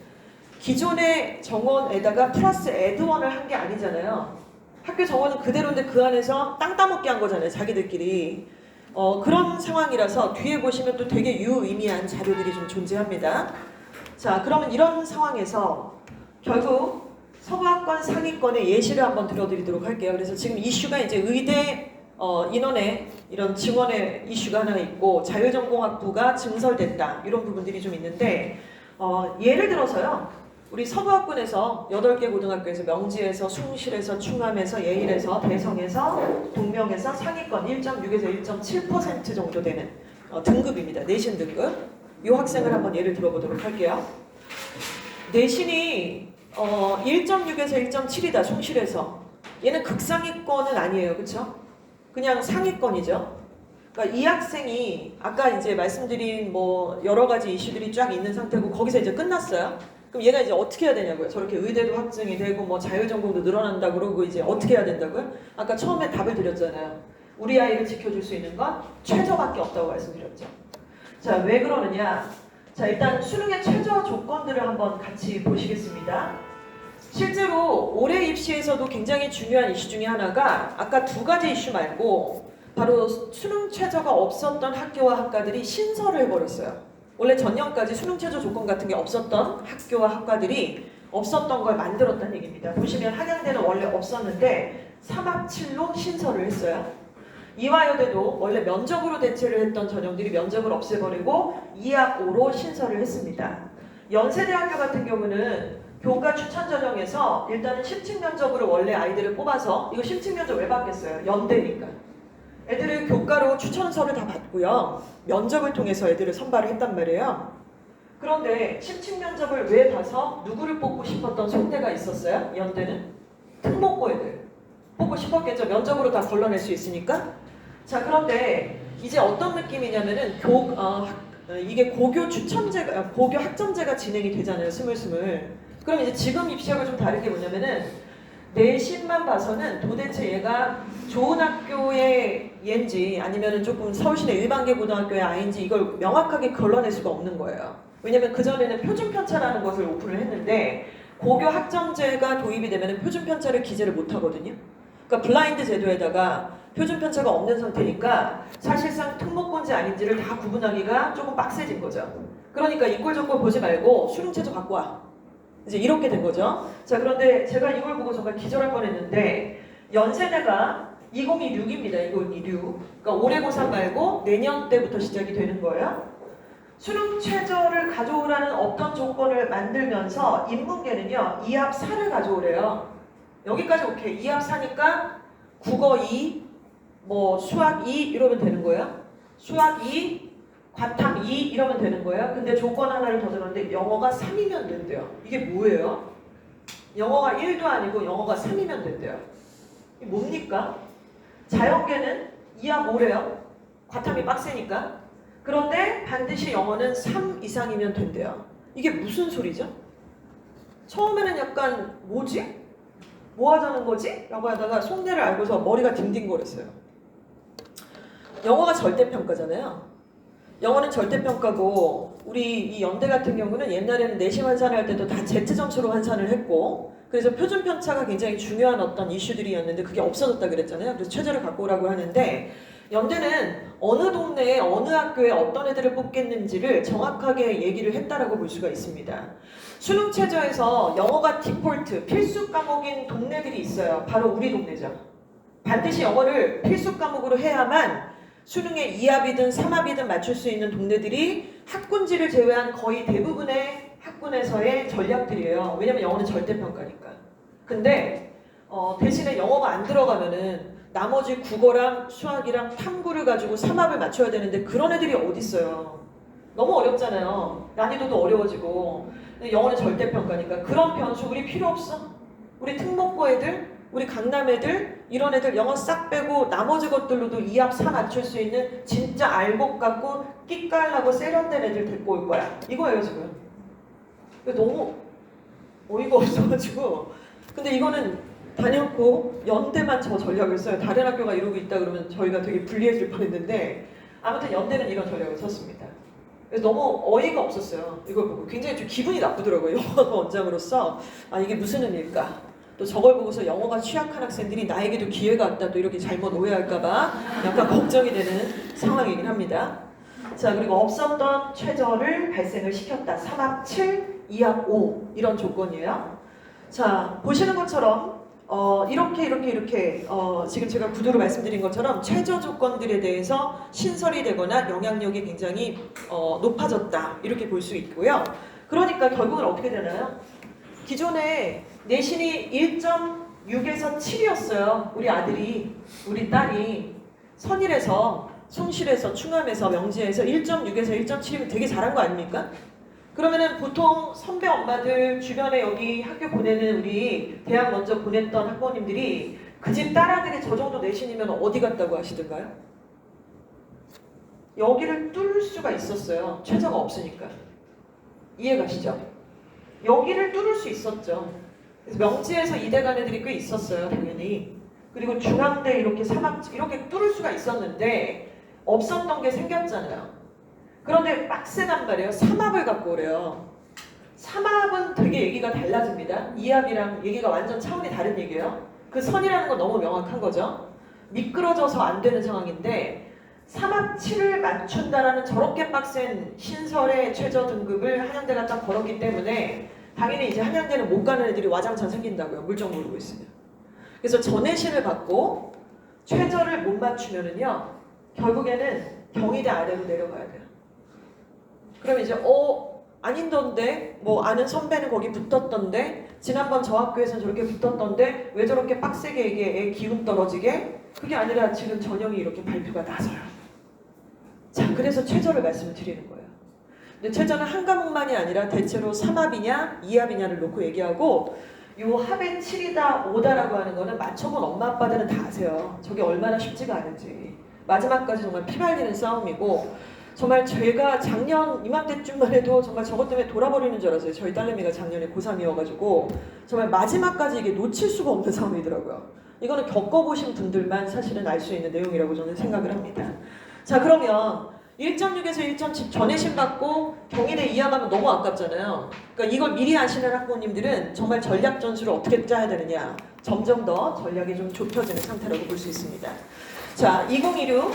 [SPEAKER 1] 기존의 정원에다가 플러스 애드원을 한 게 아니잖아요. 학교 정원은 그대로인데 그 안에서 땅 따먹기 한 거잖아요, 자기들끼리. 그런 상황이라서 뒤에 보시면 또 되게 유의미한 자료들이 좀 존재합니다. 자, 그러면 이런 상황에서 결국 서부학권 상위권의 예시를 한번 들어드리도록 할게요. 그래서 지금 이슈가 이제 의대 인원의 이런 증원의 이슈가 하나 있고 자율전공학부가 증설됐다 이런 부분들이 좀 있는데 예를 들어서요. 우리 서부학군에서 8개 고등학교에서 명지에서 숭실에서 충암에서 예일에서 대성에서 동명에서 상위권 1.6에서 1.7% 정도 되는 등급입니다. 내신 등급. 이 학생을 한번 예를 들어보도록 할게요. 내신이 1.6에서 1.7이다. 숭실에서. 얘는 극상위권은 아니에요. 그렇죠? 그냥 상위권이죠. 그러니까 이 학생이 아까 이제 말씀드린 뭐 여러 가지 이슈들이 쫙 있는 상태고 거기서 이제 끝났어요. 그럼 얘가 이제 어떻게 해야 되냐고요. 저렇게 의대도 확증이 되고 뭐 자율전공도 늘어난다 그러고 이제 어떻게 해야 된다고요? 아까 처음에 답을 드렸잖아요. 우리 아이를 지켜줄 수 있는 건 최저밖에 없다고 말씀드렸죠. 자, 왜 그러느냐? 자, 일단 수능의 최저 조건들을 한번 같이 보시겠습니다. 실제로 올해 입시에서도 굉장히 중요한 이슈 중에 하나가 아까 두 가지 이슈 말고 바로 수능 최저가 없었던 학교와 학과들이 신설을 해버렸어요. 원래 전년까지 수능 최저 조건 같은 게 없었던 학교와 학과들이 없었던 걸 만들었다는 얘기입니다. 보시면 한양대는 원래 없었는데 3합7로 신설을 했어요. 이화여대도 원래 면접으로 대체를 했던 전형들이 면접을 없애버리고 2합5로 신설을 했습니다. 연세대학교 같은 경우는 교과 추천 전형에서 일단은 심층 면접으로 원래 아이들을 뽑아서 이거 심층 면접 왜 받겠어요? 연대니까. 애들을 교과로 추천서를 다 받고요. 면접을 통해서 애들을 선발을 했단 말이에요. 그런데 심층 면접을 왜 봐서 누구를 뽑고 싶었던 속대가 있었어요? 연대는? 특목고 애들. 뽑고 싶었겠죠. 면접으로 다 걸러낼 수 있으니까. 자, 그런데 이제 어떤 느낌이냐면은 이게 고교 추천제가 고교 학점제가 진행이 되잖아요. 스물스물. 그럼 이제 지금 입시하고 좀 다른 게 뭐냐면은 내신만 봐서는 도대체 얘가 좋은 학교의 얘인지 아니면은 조금 서울시내 일반계 고등학교의 아이인지 이걸 명확하게 걸러낼 수가 없는 거예요. 왜냐면 그전에는 표준편차라는 것을 오픈을 했는데 고교 학점제가 도입이 되면은 표준편차를 기재를 못 하거든요. 그러니까 블라인드 제도에다가 표준편차가 없는 상태니까 사실상 특목고인지 아닌지를 다 구분하기가 조금 빡세진 거죠. 그러니까 이꼴저꼴 보지 말고 수능체조 갖고 와. 이제 이렇게 된 거죠. 자, 그런데 제가 이걸 보고 정말 기절할 뻔했는데 연세대가 2026입니다. 2026. 그러니까 올해 고3 말고 내년 때부터 시작이 되는 거예요. 수능 최저를 가져오라는 어떤 조건을 만들면서 인문계는요 2합 4를 가져오래요. 여기까지 오케이. 2합 4니까 국어 2, 뭐 수학 2 이러면 되는 거예요. 수학 2, 과탐 2 이러면 되는 거예요. 근데 조건 하나를 더 들었는데 영어가 3이면 된대요. 이게 뭐예요? 영어가 1도 아니고 영어가 3이면 된대요. 이게 뭡니까? 자연계는 2합 5래요. 과탐이 빡세니까. 그런데 반드시 영어는 3 이상이면 된대요. 이게 무슨 소리죠? 처음에는 약간 뭐지? 뭐 하자는 거지? 라고 하다가 속내를 알고서 머리가 딩딩거렸어요. 영어가 절대평가잖아요. 영어는 절대평가고 우리 이 연대 같은 경우는 옛날에는 내신 환산할 때도 다 Z점수로 환산을 했고 그래서 표준 편차가 굉장히 중요한 어떤 이슈들이었는데 그게 없어졌다 그랬잖아요. 그래서 최저를 갖고 오라고 하는데 연대는 어느 동네에 어느 학교에 어떤 애들을 뽑겠는지를 정확하게 얘기를 했다라고 볼 수가 있습니다. 수능 최저에서 영어가 디폴트 필수 과목인 동네들이 있어요. 바로 우리 동네죠. 반드시 영어를 필수 과목으로 해야만 수능에 2합이든 3합이든 맞출 수 있는 동네들이 학군지를 제외한 거의 대부분의 학군에서의 전략들이에요. 왜냐면 영어는 절대평가니까. 근데 대신에 영어가 안 들어가면은 나머지 국어랑 수학이랑 탐구를 가지고 3합을 맞춰야 되는데 그런 애들이 어딨어요. 너무 어렵잖아요. 난이도도 어려워지고. 근데 영어는 절대평가니까 그런 변수 우리 필요 없어. 우리 특목고 애들, 우리 강남 애들, 이런 애들 영어 싹 빼고 나머지 것들로도 2합 4 맞출 수 있는 진짜 알곡 같고 끼깔나고 세련된 애들 데리고 올 거야. 이거예요 지금. 너무 어이가 없어가지고. 근데 이거는 단연코 연대만 저 전략을 써요. 다른 학교가 이러고 있다 그러면 저희가 되게 불리해질 뻔했는데 아무튼 연대는 이런 전략을 썼습니다. 그래서 너무 어이가 없었어요. 이걸 보고 굉장히 좀 기분이 나쁘더라고요. 영어가 원장으로서 아 이게 무슨 의미일까? 또 저걸 보고서 영어가 취약한 학생들이 나에게도 기회가 왔다 또 이렇게 잘못 오해할까봐 약간 걱정이 되는 상황이긴 합니다. 자 그리고 없었던 최저를 발생을 시켰다. 3합 7, 2합 5 이런 조건이에요. 자 보시는 것처럼 이렇게 지금 제가 구도로 말씀드린 것처럼 최저 조건들에 대해서 신설이 되거나 영향력이 굉장히 높아졌다 이렇게 볼 수 있고요. 그러니까 결국은 어떻게 되나요? 기존에 내신이 1.6에서 7이었어요. 우리 아들이, 우리 딸이 선일에서, 숭실에서, 충암에서, 명지에서 1.6에서 1.7이면 되게 잘한 거 아닙니까? 그러면은 보통 선배 엄마들 주변에 여기 학교 보내는 우리 대학 먼저 보냈던 학부모님들이 그 집 딸아들이 저 정도 내신이면 어디 갔다고 하시던가요? 여기를 뚫을 수가 있었어요. 최저가 없으니까. 이해가시죠? 여기를 뚫을 수 있었죠. 그래서 명지에서 이대 간 애들이 꽤 있었어요, 당연히. 그리고 중앙대 이렇게 이렇게 뚫을 수가 있었는데 없었던 게 생겼잖아요. 그런데 빡세단 말이에요. 3합을 갖고 오래요. 3합은 되게 얘기가 달라집니다. 2합이랑 얘기가 완전 차원이 다른 얘기예요. 그 선이라는 건 너무 명확한 거죠. 미끄러져서 안 되는 상황인데 3합 7을 맞춘다라는 저렇게 빡센 신설의 최저 등급을 한양대가 딱 걸었기 때문에 당연히 이제 한양대는 못 가는 애들이 와장창 생긴다고요. 물정 모르고 있으면. 그래서 전해신을 받고 최저를 못 맞추면은요. 결국에는 경희대 아래로 내려가야 돼요. 그럼 이제 아닌던데 뭐 아는 선배는 거기 붙었던데 지난번 저 학교에서는 저렇게 붙었던데 왜 저렇게 빡세게 이게 애 기운 떨어지게 그게 아니라 지금 전형이 이렇게 발표가 나서요. 자 그래서 최저를 말씀을 드리는 거예요. 근데 최저는 한 과목만이 아니라 대체로 3합이냐 2합이냐를 놓고 얘기하고 요 합의 7이다 5다라고 하는 거는 맞춰본 엄마 아빠들은 다 아세요. 저게 얼마나 쉽지가 않은지. 마지막까지 정말 피말리는 싸움이고 정말 제가 작년 이맘때쯤만 해도 정말 저것 때문에 돌아버리는 줄 알았어요. 저희 딸내미가 작년에 고3이어가지고 정말 마지막까지 이게 놓칠 수가 없는 상황이더라고요. 이거는 겪어보신 분들만 사실은 알 수 있는 내용이라고 저는 생각을 합니다. 자 그러면 1.6에서 1.7 전해신 받고 경희대 2합 하면 너무 아깝잖아요. 그러니까 이걸 미리 아시는 학부모님들은 정말 전략 전술을 어떻게 짜야 되느냐 점점 더 전략이 좀 좁혀지는 상태라고 볼 수 있습니다. 자 2016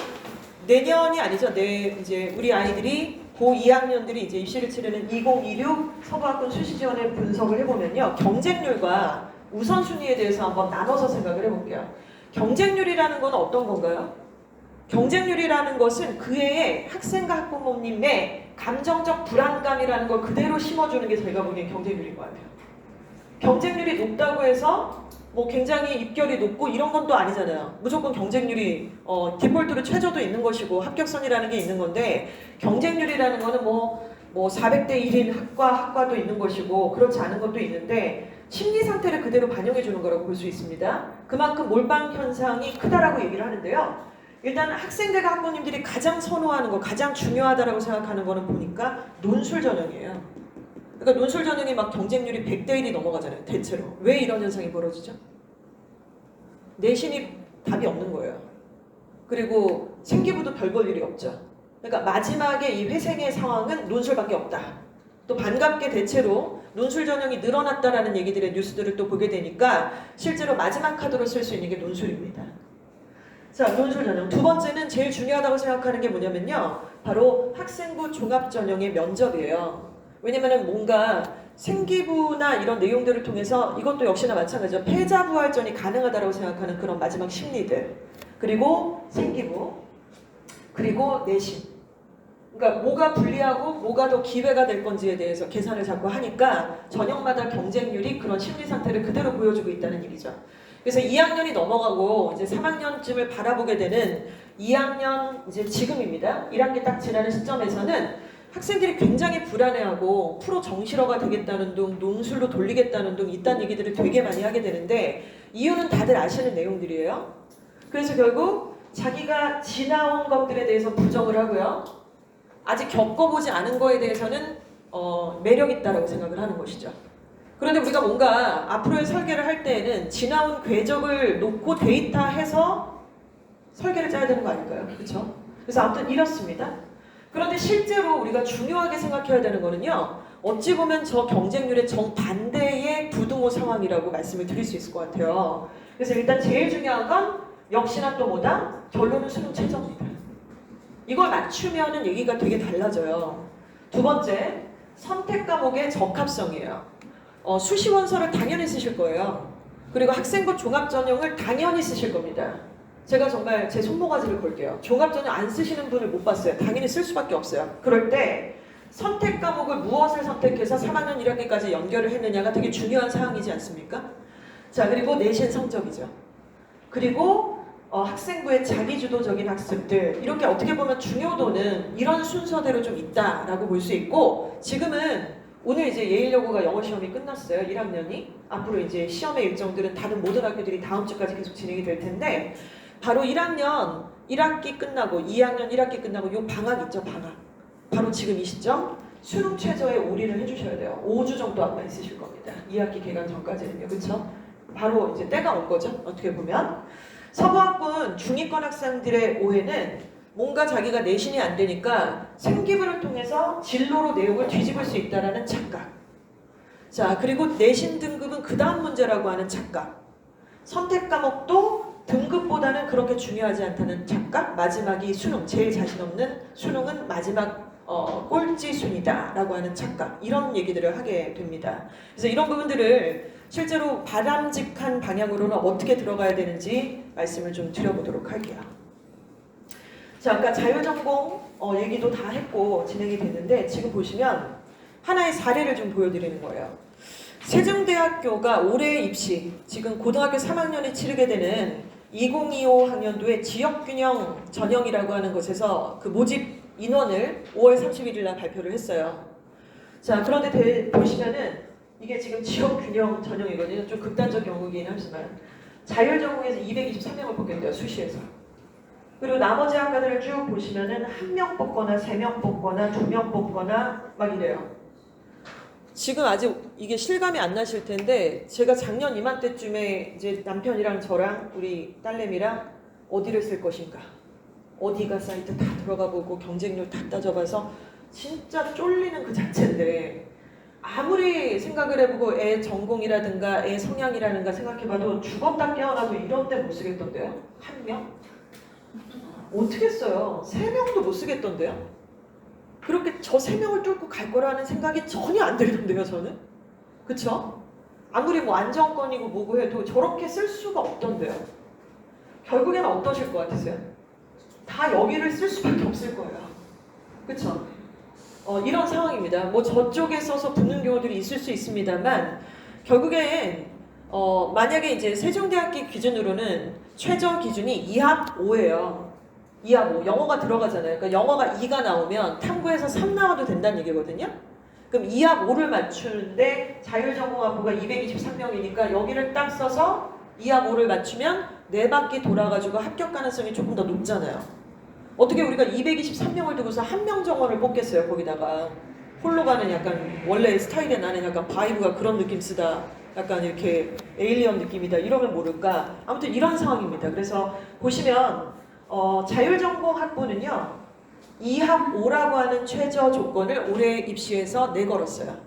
[SPEAKER 1] 내년이 아니죠. 이제 우리 아이들이 고 2학년들이 이제 입시를 치르는 2026 서부학군 수시지원을 분석을 해보면요. 경쟁률과 우선순위에 대해서 한번 나눠서 생각을 해볼게요. 경쟁률이라는 건 어떤 건가요? 경쟁률이라는 것은 그 해의 학생과 학부모님의 감정적 불안감이라는 걸 그대로 심어주는 게 저희가 보기엔 경쟁률인 것 같아요. 경쟁률이 높다고 해서 뭐 굉장히 입결이 높고 이런 건 또 아니잖아요. 무조건 경쟁률이 디폴트로 최저도 있는 것이고 합격선이라는 게 있는 건데 경쟁률이라는 거는 뭐 400대 1인 학과도 있는 것이고 그렇지 않은 것도 있는데 심리 상태를 그대로 반영해 주는 거라고 볼 수 있습니다. 그만큼 몰빵 현상이 크다라고 얘기를 하는데요. 일단 학생들과 학부모님들이 가장 선호하는 거, 가장 중요하다라고 생각하는 거는 보니까 논술 전형이에요. 그러니까 논술 전형이 막 경쟁률이 100대 1이 넘어가잖아요. 대체로. 왜 이런 현상이 벌어지죠? 내신이 답이 없는 거예요. 그리고 생기부도 별 볼 일이 없죠. 그러니까 마지막에 이 회생의 상황은 논술밖에 없다. 또 반갑게 대체로 논술 전형이 늘어났다라는 얘기들의 뉴스들을 또 보게 되니까 실제로 마지막 카드로 쓸 수 있는 게 논술입니다. 자, 논술 전형. 두 번째는 제일 중요하다고 생각하는 게 뭐냐면요. 바로 학생부 종합 전형의 면접이에요. 왜냐면은 뭔가 생기부나 이런 내용들을 통해서 이것도 역시나 마찬가지죠. 패자부활전이 가능하다고 생각하는 그런 마지막 심리들. 그리고 생기부. 그리고 내신. 그러니까 뭐가 불리하고 뭐가 더 기회가 될 건지에 대해서 계산을 자꾸 하니까 전형마다 경쟁률이 그런 심리 상태를 그대로 보여주고 있다는 얘기죠. 그래서 2학년이 넘어가고 이제 3학년쯤을 바라보게 되는 2학년 이제 지금입니다. 1학기 딱 지나는 시점에서는 학생들이 굉장히 불안해하고 프로 정시러가 되겠다는 둥, 논술로 돌리겠다는 둥 이딴 얘기들을 되게 많이 하게 되는데 이유는 다들 아시는 내용들이에요. 그래서 결국 자기가 지나온 것들에 대해서 부정을 하고요. 아직 겪어보지 않은 거에 대해서는 매력 있다라고 생각을 하는 것이죠. 그런데 우리가 뭔가 앞으로의 설계를 할 때에는 지나온 궤적을 놓고 데이터해서 설계를 짜야 되는 거 아닐까요? 그렇죠? 그래서 아무튼 이렇습니다. 그런데 실제로 우리가 중요하게 생각해야 되는 거는요. 어찌 보면 저 경쟁률의 정반대의 부등호 상황이라고 말씀을 드릴 수 있을 것 같아요. 그래서 일단 제일 중요한 건 역시나 또 뭐다? 결론은 수능 최저입니다. 이걸 맞추면은 얘기가 되게 달라져요. 두 번째, 선택 과목의 적합성이에요. 수시 원서를 당연히 쓰실 거예요. 그리고 학생부 종합전형을 당연히 쓰실 겁니다. 제가 정말 제 손모가지를 걸게요. 종합전형 안 쓰시는 분을 못 봤어요. 당연히 쓸 수밖에 없어요. 그럴 때 선택 과목을 무엇을 선택해서 3학년 1학기까지 연결을 했느냐가 되게 중요한 사항이지 않습니까? 자, 그리고 내신 성적이죠. 그리고 학생부의 자기주도적인 학습들 이렇게 어떻게 보면 중요도는 이런 순서대로 좀 있다라고 볼 수 있고 지금은 오늘 이제 예일여고가 영어 시험이 끝났어요. 1학년이. 앞으로 이제 시험의 일정들은 다른 모든 학교들이 다음 주까지 계속 진행이 될 텐데 바로 1학년 1학기 끝나고 2학년 1학기 끝나고 요 방학 있죠, 방학. 바로 지금 이 시점 수능 최저에 올인을 해주셔야 돼요. 5주 정도 아마 있으실 겁니다. 2학기 개강 전까지는요. 그렇죠? 바로 이제 때가 온 거죠. 어떻게 보면. 서부학군 중위권 학생들의 오해는 뭔가 자기가 내신이 안 되니까 생기부를 통해서 진로로 내용을 뒤집을 수 있다는 착각. 자, 그리고 내신 등급은 그 다음 문제라고 하는 착각. 선택 과목도 등급보다는 그렇게 중요하지 않다는 착각. 마지막이 수능, 제일 자신 없는 수능은 마지막 꼴찌 순이다 라고 하는 착각. 이런 얘기들을 하게 됩니다. 그래서 이런 부분들을 실제로 바람직한 방향으로는 어떻게 들어가야 되는지 말씀을 좀 드려보도록 할게요. 자, 아까 자율전공 얘기도 다 했고 진행이 됐는데 지금 보시면 하나의 사례를 좀 보여드리는 거예요. 세종대학교가 올해 입시, 지금 고등학교 3학년이 치르게 되는 2025 학년도에 지역균형 전형이라고 하는 곳에서 그 모집 인원을 5월 31일 날 발표를 했어요. 자, 그런데 보시면은 이게 지금 지역균형 전형이거든요. 좀 극단적 경우이긴 하지만 자율전공에서 223명을 뽑겠대요. 수시에서. 그리고 나머지 학과들을 쭉 보시면은 1명 뽑거나 3명 뽑거나 2명 뽑거나 막 이래요. 지금 아직 이게 실감이 안 나실 텐데 제가 작년 이맘때쯤에 이제 남편이랑 저랑 우리 딸내미랑 어디를 쓸 것인가 어디가 사이트 다 들어가 보고 경쟁률 다 따져봐서 진짜 쫄리는 그 자체인데 아무리 생각을 해보고 애 전공이라든가 애 성향이라든가 생각해봐도 죽었다 깨어나도 이런 데 못 쓰겠던데요? 1명? 어떻게 써요? 3명도 못 쓰겠던데요? 그렇게 저 3명을 뚫고 갈 거라는 생각이 전혀 안 들던데요, 저는? 그쵸? 아무리 뭐 안정권이고 뭐고 해도 저렇게 쓸 수가 없던데요. 결국에는 어떠실 것 같으세요? 다 여기를 쓸 수밖에 없을 거예요. 그쵸? 이런 상황입니다. 뭐 저쪽에 써서 붙는 경우들이 있을 수 있습니다만 결국엔 만약에 이제 세종대학교 기준으로는 최저 기준이 2합 5예요. 2합 5. 영어가 들어가잖아요. 그러니까 영어가 2가 나오면 탐구에서 3 나와도 된다는 얘기거든요. 그럼 2합 5를 맞추는데 자율전공학부가 223명이니까 여기를 딱 써서 2합 5를 맞추면 4바퀴 돌아가지고 합격 가능성이 조금 더 높잖아요. 어떻게 우리가 223명을 두고서 1명 정원을 뽑겠어요, 거기다가. 홀로 가는 약간 원래 스타일에 나는 약간 바이브가 그런 느낌 쓰다. 약간 이렇게 에일리언 느낌이다. 이러면 모를까. 아무튼 이런 상황입니다. 그래서 보시면 자율전공 학부는요. 2합 5라고 하는 최저 조건을 올해 입시에서 내걸었어요.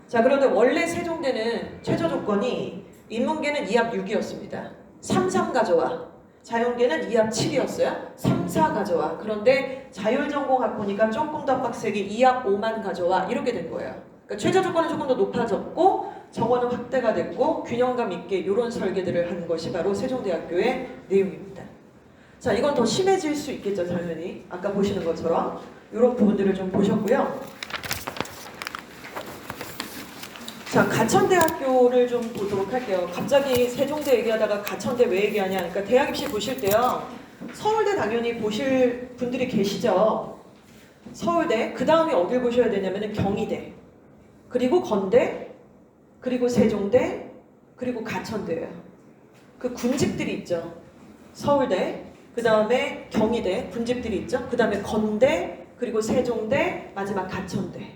[SPEAKER 1] 자, 그런데 원래 세종대는 최저 조건이 인문계는 2합 6이었습니다. 3, 3 가져와. 자연계는 2합 7이었어요. 3, 4 가져와. 그런데 자율전공 학부니까 조금 더 빡세게 2합 5만 가져와. 이렇게 된 거예요. 그러니까 최저 조건은 조금 더 높아졌고 정원은 확대가 됐고 균형감 있게 이런 설계들을 한 것이 바로 세종대학교의 내용입니다. 자, 이건 더 심해질 수 있겠죠, 당연히. 아까 보시는 것처럼 이런 부분들을 좀 보셨고요. 자, 가천대학교를 좀 보도록 할게요. 갑자기 세종대 얘기하다가 가천대 왜 얘기하냐. 그러니까 대학 입시 보실 때요. 서울대 당연히 보실 분들이 계시죠. 서울대, 그 다음에 어딜 보셔야 되냐면 경희대, 그리고 건대, 그리고 세종대, 그리고 가천대예요. 그 군집들이 있죠. 서울대, 그 다음에 경희대, 군집들이 있죠. 그 다음에 건대, 그리고 세종대, 마지막 가천대.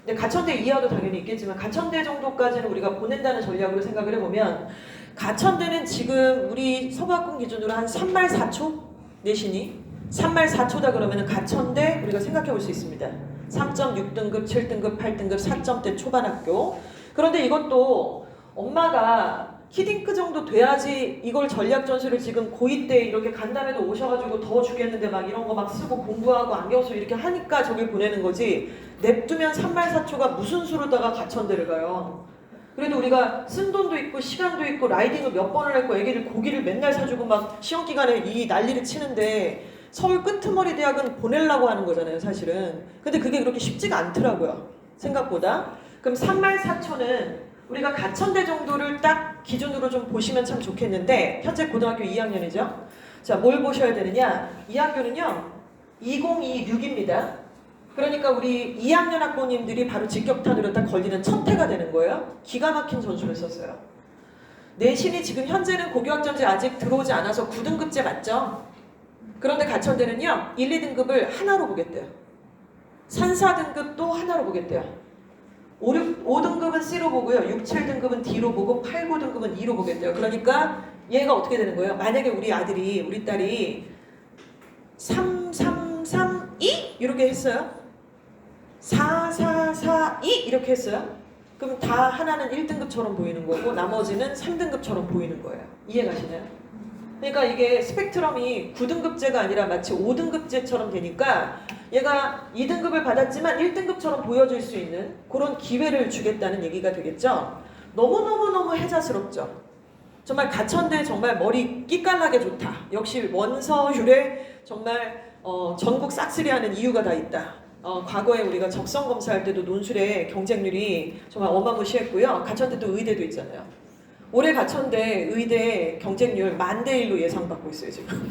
[SPEAKER 1] 근데 가천대 이하도 당연히 있겠지만 가천대 정도까지는 우리가 보낸다는 전략으로 생각을 해보면 가천대는 지금 우리 서부학군 기준으로 한 3말 4초 내신이 3말 4초다 그러면 가천대 우리가 생각해 볼 수 있습니다. 3.6등급, 7등급, 8등급, 4점대 초반 학교. 그런데 이것도 엄마가 키딩크 정도 돼야지 이걸 전략 전술을 지금 고2 때 이렇게 간담회도 오셔가지고 더워 죽겠는데 막 이런 거 막 쓰고 공부하고 안경 쓰고 이렇게 하니까 저길 보내는 거지. 냅두면 3말 4초가 무슨 수로다가 가천대를 가요. 그래도 우리가 쓴 돈도 있고 시간도 있고 라이딩을 몇 번을 했고 애기들 고기를 맨날 사주고 막 시험 기간에 이 난리를 치는데 서울 끄트머리 대학은 보내려고 하는 거잖아요, 사실은. 근데 그게 그렇게 쉽지가 않더라고요, 생각보다. 그럼 3말 4초는 우리가 가천대 정도를 딱 기준으로 좀 보시면 참 좋겠는데 현재 고등학교 2학년이죠. 자, 뭘 보셔야 되느냐? 이 학교는요 2026입니다. 그러니까 우리 2학년 학부모님들이 바로 직격탄으로 딱 걸리는 첫 해가 되는 거예요. 기가 막힌 전술을 썼어요. 내신이 지금 현재는 고교학점제 아직 들어오지 않아서 9등급제 맞죠? 그런데 가천대는요 1, 2등급을 하나로 보겠대요. 3, 4등급도 하나로 보겠대요. 5등급은 C로 보고요. 6, 7등급은 D로 보고 8, 9등급은 E로 보겠대요. 그러니까 얘가 어떻게 되는 거예요? 만약에 우리 아들이, 우리 딸이 3, 3, 3, 2 이렇게 했어요. 4, 4, 4, 2 이렇게 했어요. 그럼 다 하나는 1등급처럼 보이는 거고 나머지는 3등급처럼 보이는 거예요. 이해가시나요? 그러니까 이게 스펙트럼이 9등급제가 아니라 마치 5등급제처럼 되니까 얘가 2등급을 받았지만 1등급처럼 보여줄 수 있는 그런 기회를 주겠다는 얘기가 되겠죠. 너무너무너무 해자스럽죠. 정말 가천대 정말 머리 끼깔나게 좋다. 역시 원서율에 정말 전국 싹쓸이하는 이유가 다 있다. 과거에 우리가 적성 검사할 때도 논술의 경쟁률이 정말 어마무시했고요. 가천대도 의대도 있잖아요. 올해 가천대 의대 경쟁률 10,000대1로 예상받고 있어요, 지금.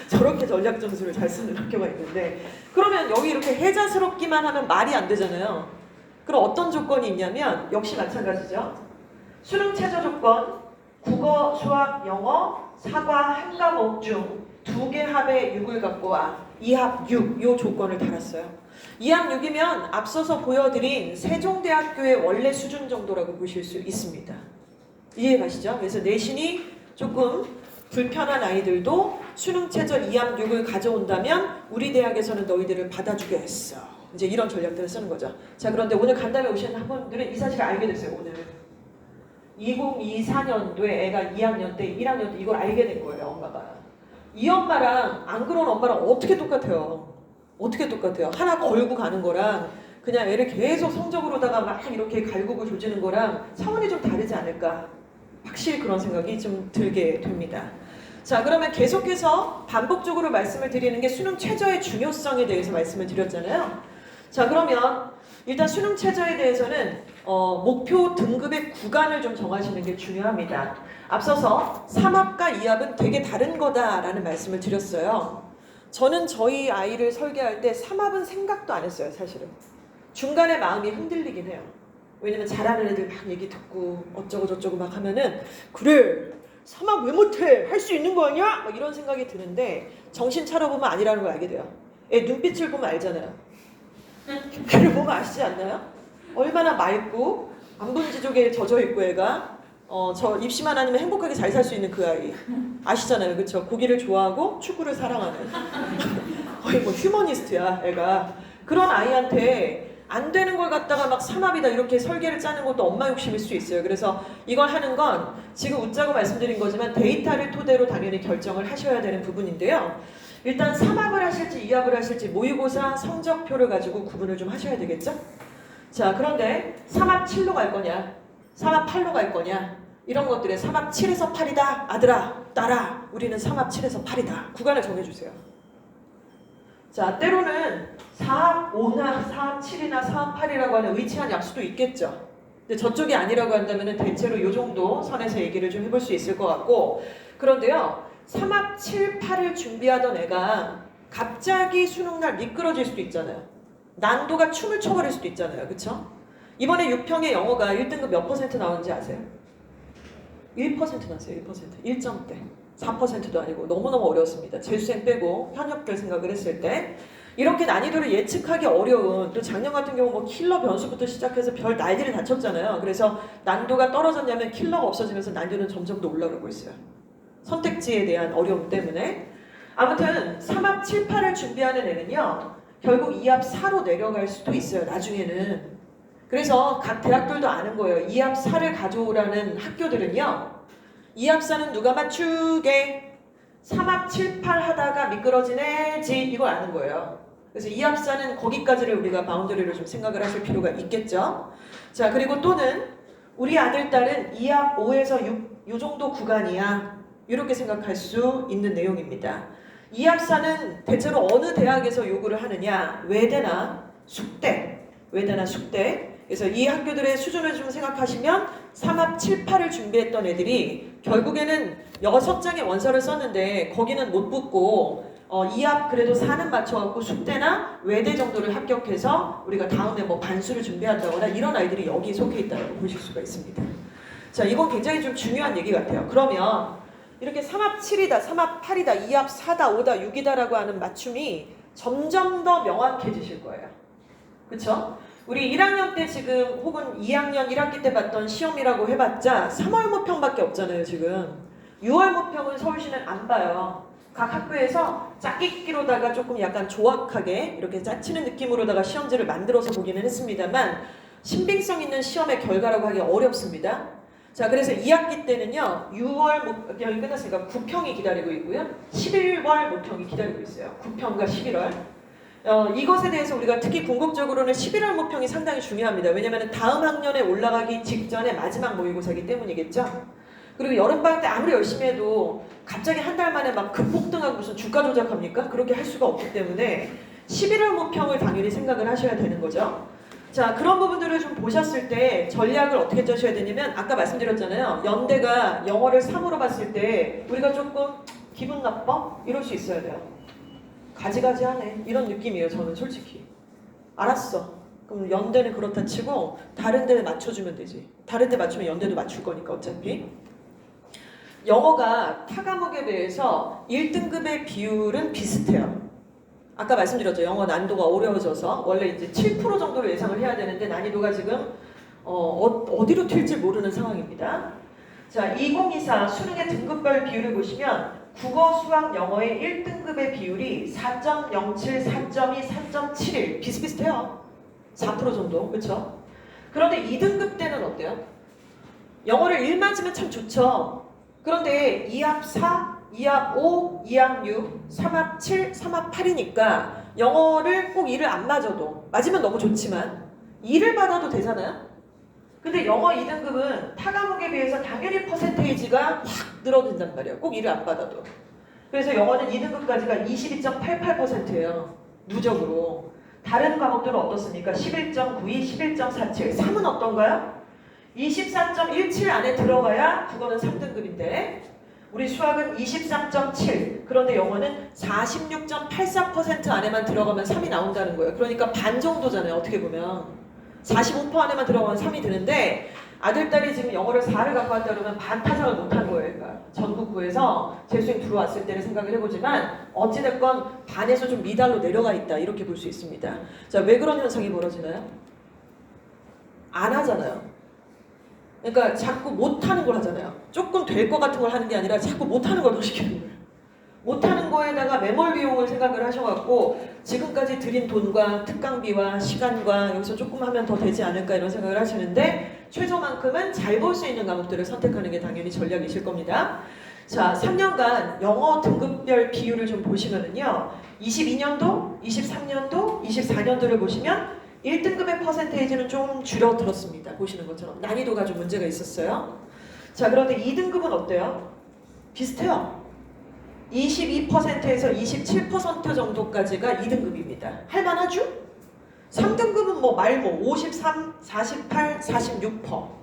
[SPEAKER 1] 저렇게 전략 점수를 잘 쓰는 학교가 있는데 그러면 여기 이렇게 해자스럽기만 하면 말이 안 되잖아요. 그럼 어떤 조건이 있냐면 역시 마찬가지죠. 수능 최저 조건 국어, 수학, 영어, 사과 한 과목 중 2개 합의 6을 갖고 와. 2합 6, 요 조건을 달았어요. 2합 6이면 앞서서 보여드린 세종대학교의 원래 수준 정도라고 보실 수 있습니다. 이해가시죠? 그래서 내신이 조금 불편한 아이들도 수능 최저 2합 6을 가져온다면 우리 대학에서는 너희들을 받아주겠어. 이제 이런 전략들을 쓰는 거죠. 자, 그런데 오늘 간담회 오신 학부모들은 이 사실을 알게 됐어요. 오늘 2024년도에 애가 2학년 때 1학년 때 이걸 알게 된 거예요. 엄마가. 이 엄마랑 안 그런 엄마랑 어떻게 똑같아요? 어떻게 똑같아요? 하나 걸고 가는 거랑 그냥 애를 계속 성적으로다가 막 이렇게 갈구고 조지는 거랑 차원이 좀 다르지 않을까? 확실히 그런 생각이 좀 들게 됩니다. 자, 그러면 계속해서 반복적으로 말씀을 드리는 게 수능 최저의 중요성에 대해서 말씀을 드렸잖아요. 자, 그러면 일단 수능 최저에 대해서는 목표 등급의 구간을 좀 정하시는 게 중요합니다. 앞서서 3합과 2합은 되게 다른 거다라는 말씀을 드렸어요. 저는 저희 아이를 설계할 때 3합은 생각도 안 했어요, 사실은. 중간에 마음이 흔들리긴 해요. 왜냐면 잘하는 애들 막 얘기 듣고 어쩌고 저쩌고 막 하면은 그래 3합 왜 못해? 할 수 있는 거 아니야? 막 이런 생각이 드는데 정신 차려보면 아니라는 걸 알게 돼요. 애 눈빛을 보면 알잖아요. 걔를 보면 아시지 않나요? 얼마나 맑고 안분지족에 젖어있고 애가 저 입시만 아니면 행복하게 잘 살 수 있는 그 아이 아시잖아요, 그렇죠? 고기를 좋아하고 축구를 사랑하는 거의 뭐 휴머니스트야, 애가. 그런 아이한테 안 되는 걸 갖다가 막 삼합이다 이렇게 설계를 짜는 것도 엄마 욕심일 수 있어요. 그래서 이걸 하는 건 지금 웃자고 말씀드린 거지만 데이터를 토대로 당연히 결정을 하셔야 되는 부분인데요. 일단 삼합을 하실지 이합을 하실지 모의고사 성적표를 가지고 구분을 좀 하셔야 되겠죠? 자, 그런데 삼합 7로 갈 거냐, 삼합 8로 갈 거냐, 이런 것들에 삼합 7에서 8이다. 아들아, 딸아, 우리는 삼합 7에서 8이다. 구간을 정해주세요. 자, 때로는 4합 5나 4합 7이나 4합 8이라고 하는 의치한 약수도 있겠죠. 근데 저쪽이 아니라고 한다면 대체로 이 정도 선에서 얘기를 좀 해볼 수 있을 것 같고, 그런데요, 3합 7, 8을 준비하던 애가 갑자기 수능날 미끄러질 수도 있잖아요. 난도가 춤을 춰버릴 수도 있잖아요. 그쵸? 이번에 6평의 영어가 1등급 몇 퍼센트 나오는지 아세요? 1% 나왔어요. 1%. 1점대. 4%도 아니고 너무너무 어려웠습니다. 재수생 빼고 현역별 생각을 했을 때 이렇게 난이도를 예측하기 어려운, 또 작년 같은 경우 뭐 킬러 변수부터 시작해서 별 난리를 다쳤잖아요. 그래서 난도가 떨어졌냐면 킬러가 없어지면서 난이도는 점점 더 올라가고 있어요. 선택지에 대한 어려움 때문에. 아무튼 3합 7, 8을 준비하는 애는요, 결국 2합 4로 내려갈 수도 있어요. 나중에는. 그래서 각 대학들도 아는 거예요. 2합 4를 가져오라는 학교들은요, 2합 4는 누가 맞추게, 3합 7, 8 하다가 미끄러진 애지, 이걸 아는 거예요. 그래서 2합 4는 거기까지를 우리가 바운더리를 좀 생각을 하실 필요가 있겠죠. 자, 그리고 또는 우리 아들, 딸은 2합 5에서 6, 요 정도 구간이야. 이렇게 생각할 수 있는 내용입니다. 2합 4는 대체로 어느 대학에서 요구를 하느냐, 외대나 숙대, 외대나 숙대. 그래서 이 학교들의 수준을 좀 생각하시면 3합 7, 8을 준비했던 애들이 결국에는 6장의 원서를 썼는데 거기는 못 붙고 2합 그래도 4는 맞춰갖고 숙대나 외대 정도를 합격해서 우리가 다음에 뭐 반수를 준비한다거나 이런 아이들이 여기에 속해 있다고 보실 수가 있습니다. 자, 이건 굉장히 좀 중요한 얘기 같아요. 그러면 이렇게 3합 7이다, 3합 8이다, 2합 4다, 5다, 6이다라고 하는 맞춤이 점점 더 명확해지실 거예요. 그쵸? 우리 1학년 때 지금 혹은 2학년 1학기 때 봤던 시험이라고 해봤자 3월 모평밖에 없잖아요. 지금 6월 모평은 서울시는 안 봐요. 각 학교에서 짝짓기로다가 조금 약간 조악하게 이렇게 짜치는 느낌으로다가 시험지를 만들어서 보기는 했습니다만 신빙성 있는 시험의 결과라고 하기 어렵습니다. 자, 그래서 2학기 때는요, 6월 모평이 끝났으니까 9평이 기다리고 있고요, 11월 모평이 기다리고 있어요. 9평과 11월. 이것에 대해서 우리가 특히 궁극적으로는 11월 모평이 상당히 중요합니다. 왜냐하면 다음 학년에 올라가기 직전에 마지막 모의고사이기 때문이겠죠. 그리고 여름방학 때 아무리 열심히 해도 갑자기 한 달 만에 막 급폭등하고 무슨 주가 조작합니까? 그렇게 할 수가 없기 때문에 11월 모평을 당연히 생각을 하셔야 되는 거죠. 자, 그런 부분들을 좀 보셨을 때 전략을 어떻게 짜셔야 되냐면, 아까 말씀드렸잖아요. 연대가 영어를 3으로 봤을 때 우리가 조금 기분 나빠? 이럴 수 있어야 돼요. 가지가지하네, 이런 느낌이에요. 저는 솔직히. 알았어, 그럼 연대는 그렇다 치고 다른 데를 맞춰주면 되지. 다른 데 맞추면 연대도 맞출 거니까 어차피. 영어가 타 과목에 비해서 1등급의 비율은 비슷해요. 아까 말씀드렸죠. 영어 난이도가 어려워져서 원래 이제 7% 정도로 예상을 해야 되는데 난이도가 지금 어디로 튈지 모르는 상황입니다. 자, 2024 수능의 등급별 비율을 보시면 국어, 수학, 영어의 1등급의 비율이 4.07, 4.2, 4.71 비슷비슷해요. 4% 정도, 그렇죠? 그런데 2등급 때는 어때요? 영어를 1 맞으면 참 좋죠. 그런데 2합 4, 2합 5, 2합 6, 3합 7, 3합 8이니까 영어를 꼭 2를 안 맞아도, 맞으면 너무 좋지만 2를 받아도 되잖아요? 근데 영어 2등급은 타 과목에 비해서 당연히 퍼센테이지가 확 늘어든단 말이에요. 꼭 2를 안 받아도. 그래서 영어는 2등급까지가 22.88%예요. 누적으로. 다른 과목들은 어떻습니까? 11.92, 11.47. 3은 어떤가요? 24.17 안에 들어가야 국어는 3등급인데 우리 수학은 23.7, 그런데 영어는 46.84% 안에만 들어가면 3이 나온다는 거예요. 그러니까 반 정도잖아요. 어떻게 보면 45% 안에만 들어가면 3이 되는데 아들, 딸이 지금 영어를 4를 갖고 왔다 그러면 반 타석을 못한 거예요. 그러니까 전국구에서 재수생 들어왔을 때를 생각을 해보지만 어찌됐건 반에서 좀 미달로 내려가 있다, 이렇게 볼 수 있습니다. 자, 왜 그런 현상이 벌어지나요? 안 하잖아요. 그러니까 자꾸 못하는 걸 하잖아요. 조금 될 것 같은 걸 하는 게 아니라 자꾸 못하는 걸 더 시키는 거예요. 못하는 거에다가 매몰 비용을 생각을 하셔갖고 지금까지 들인 돈과 특강비와 시간과 여기서 조금 하면 더 되지 않을까 이런 생각을 하시는데 최저만큼은 잘 볼 수 있는 과목들을 선택하는 게 당연히 전략이실 겁니다. 자, 3년간 영어 등급별 비율을 좀 보시면은요. 22년도, 23년도, 24년도를 보시면 1등급의 퍼센테이지는 좀 줄어들었습니다. 보시는 것처럼 난이도가 좀 문제가 있었어요. 자, 그런데 2등급은 어때요? 비슷해요. 22%에서 27% 정도까지가 2등급입니다. 할만하죠? 3등급은 뭐 말고 53, 48, 46%.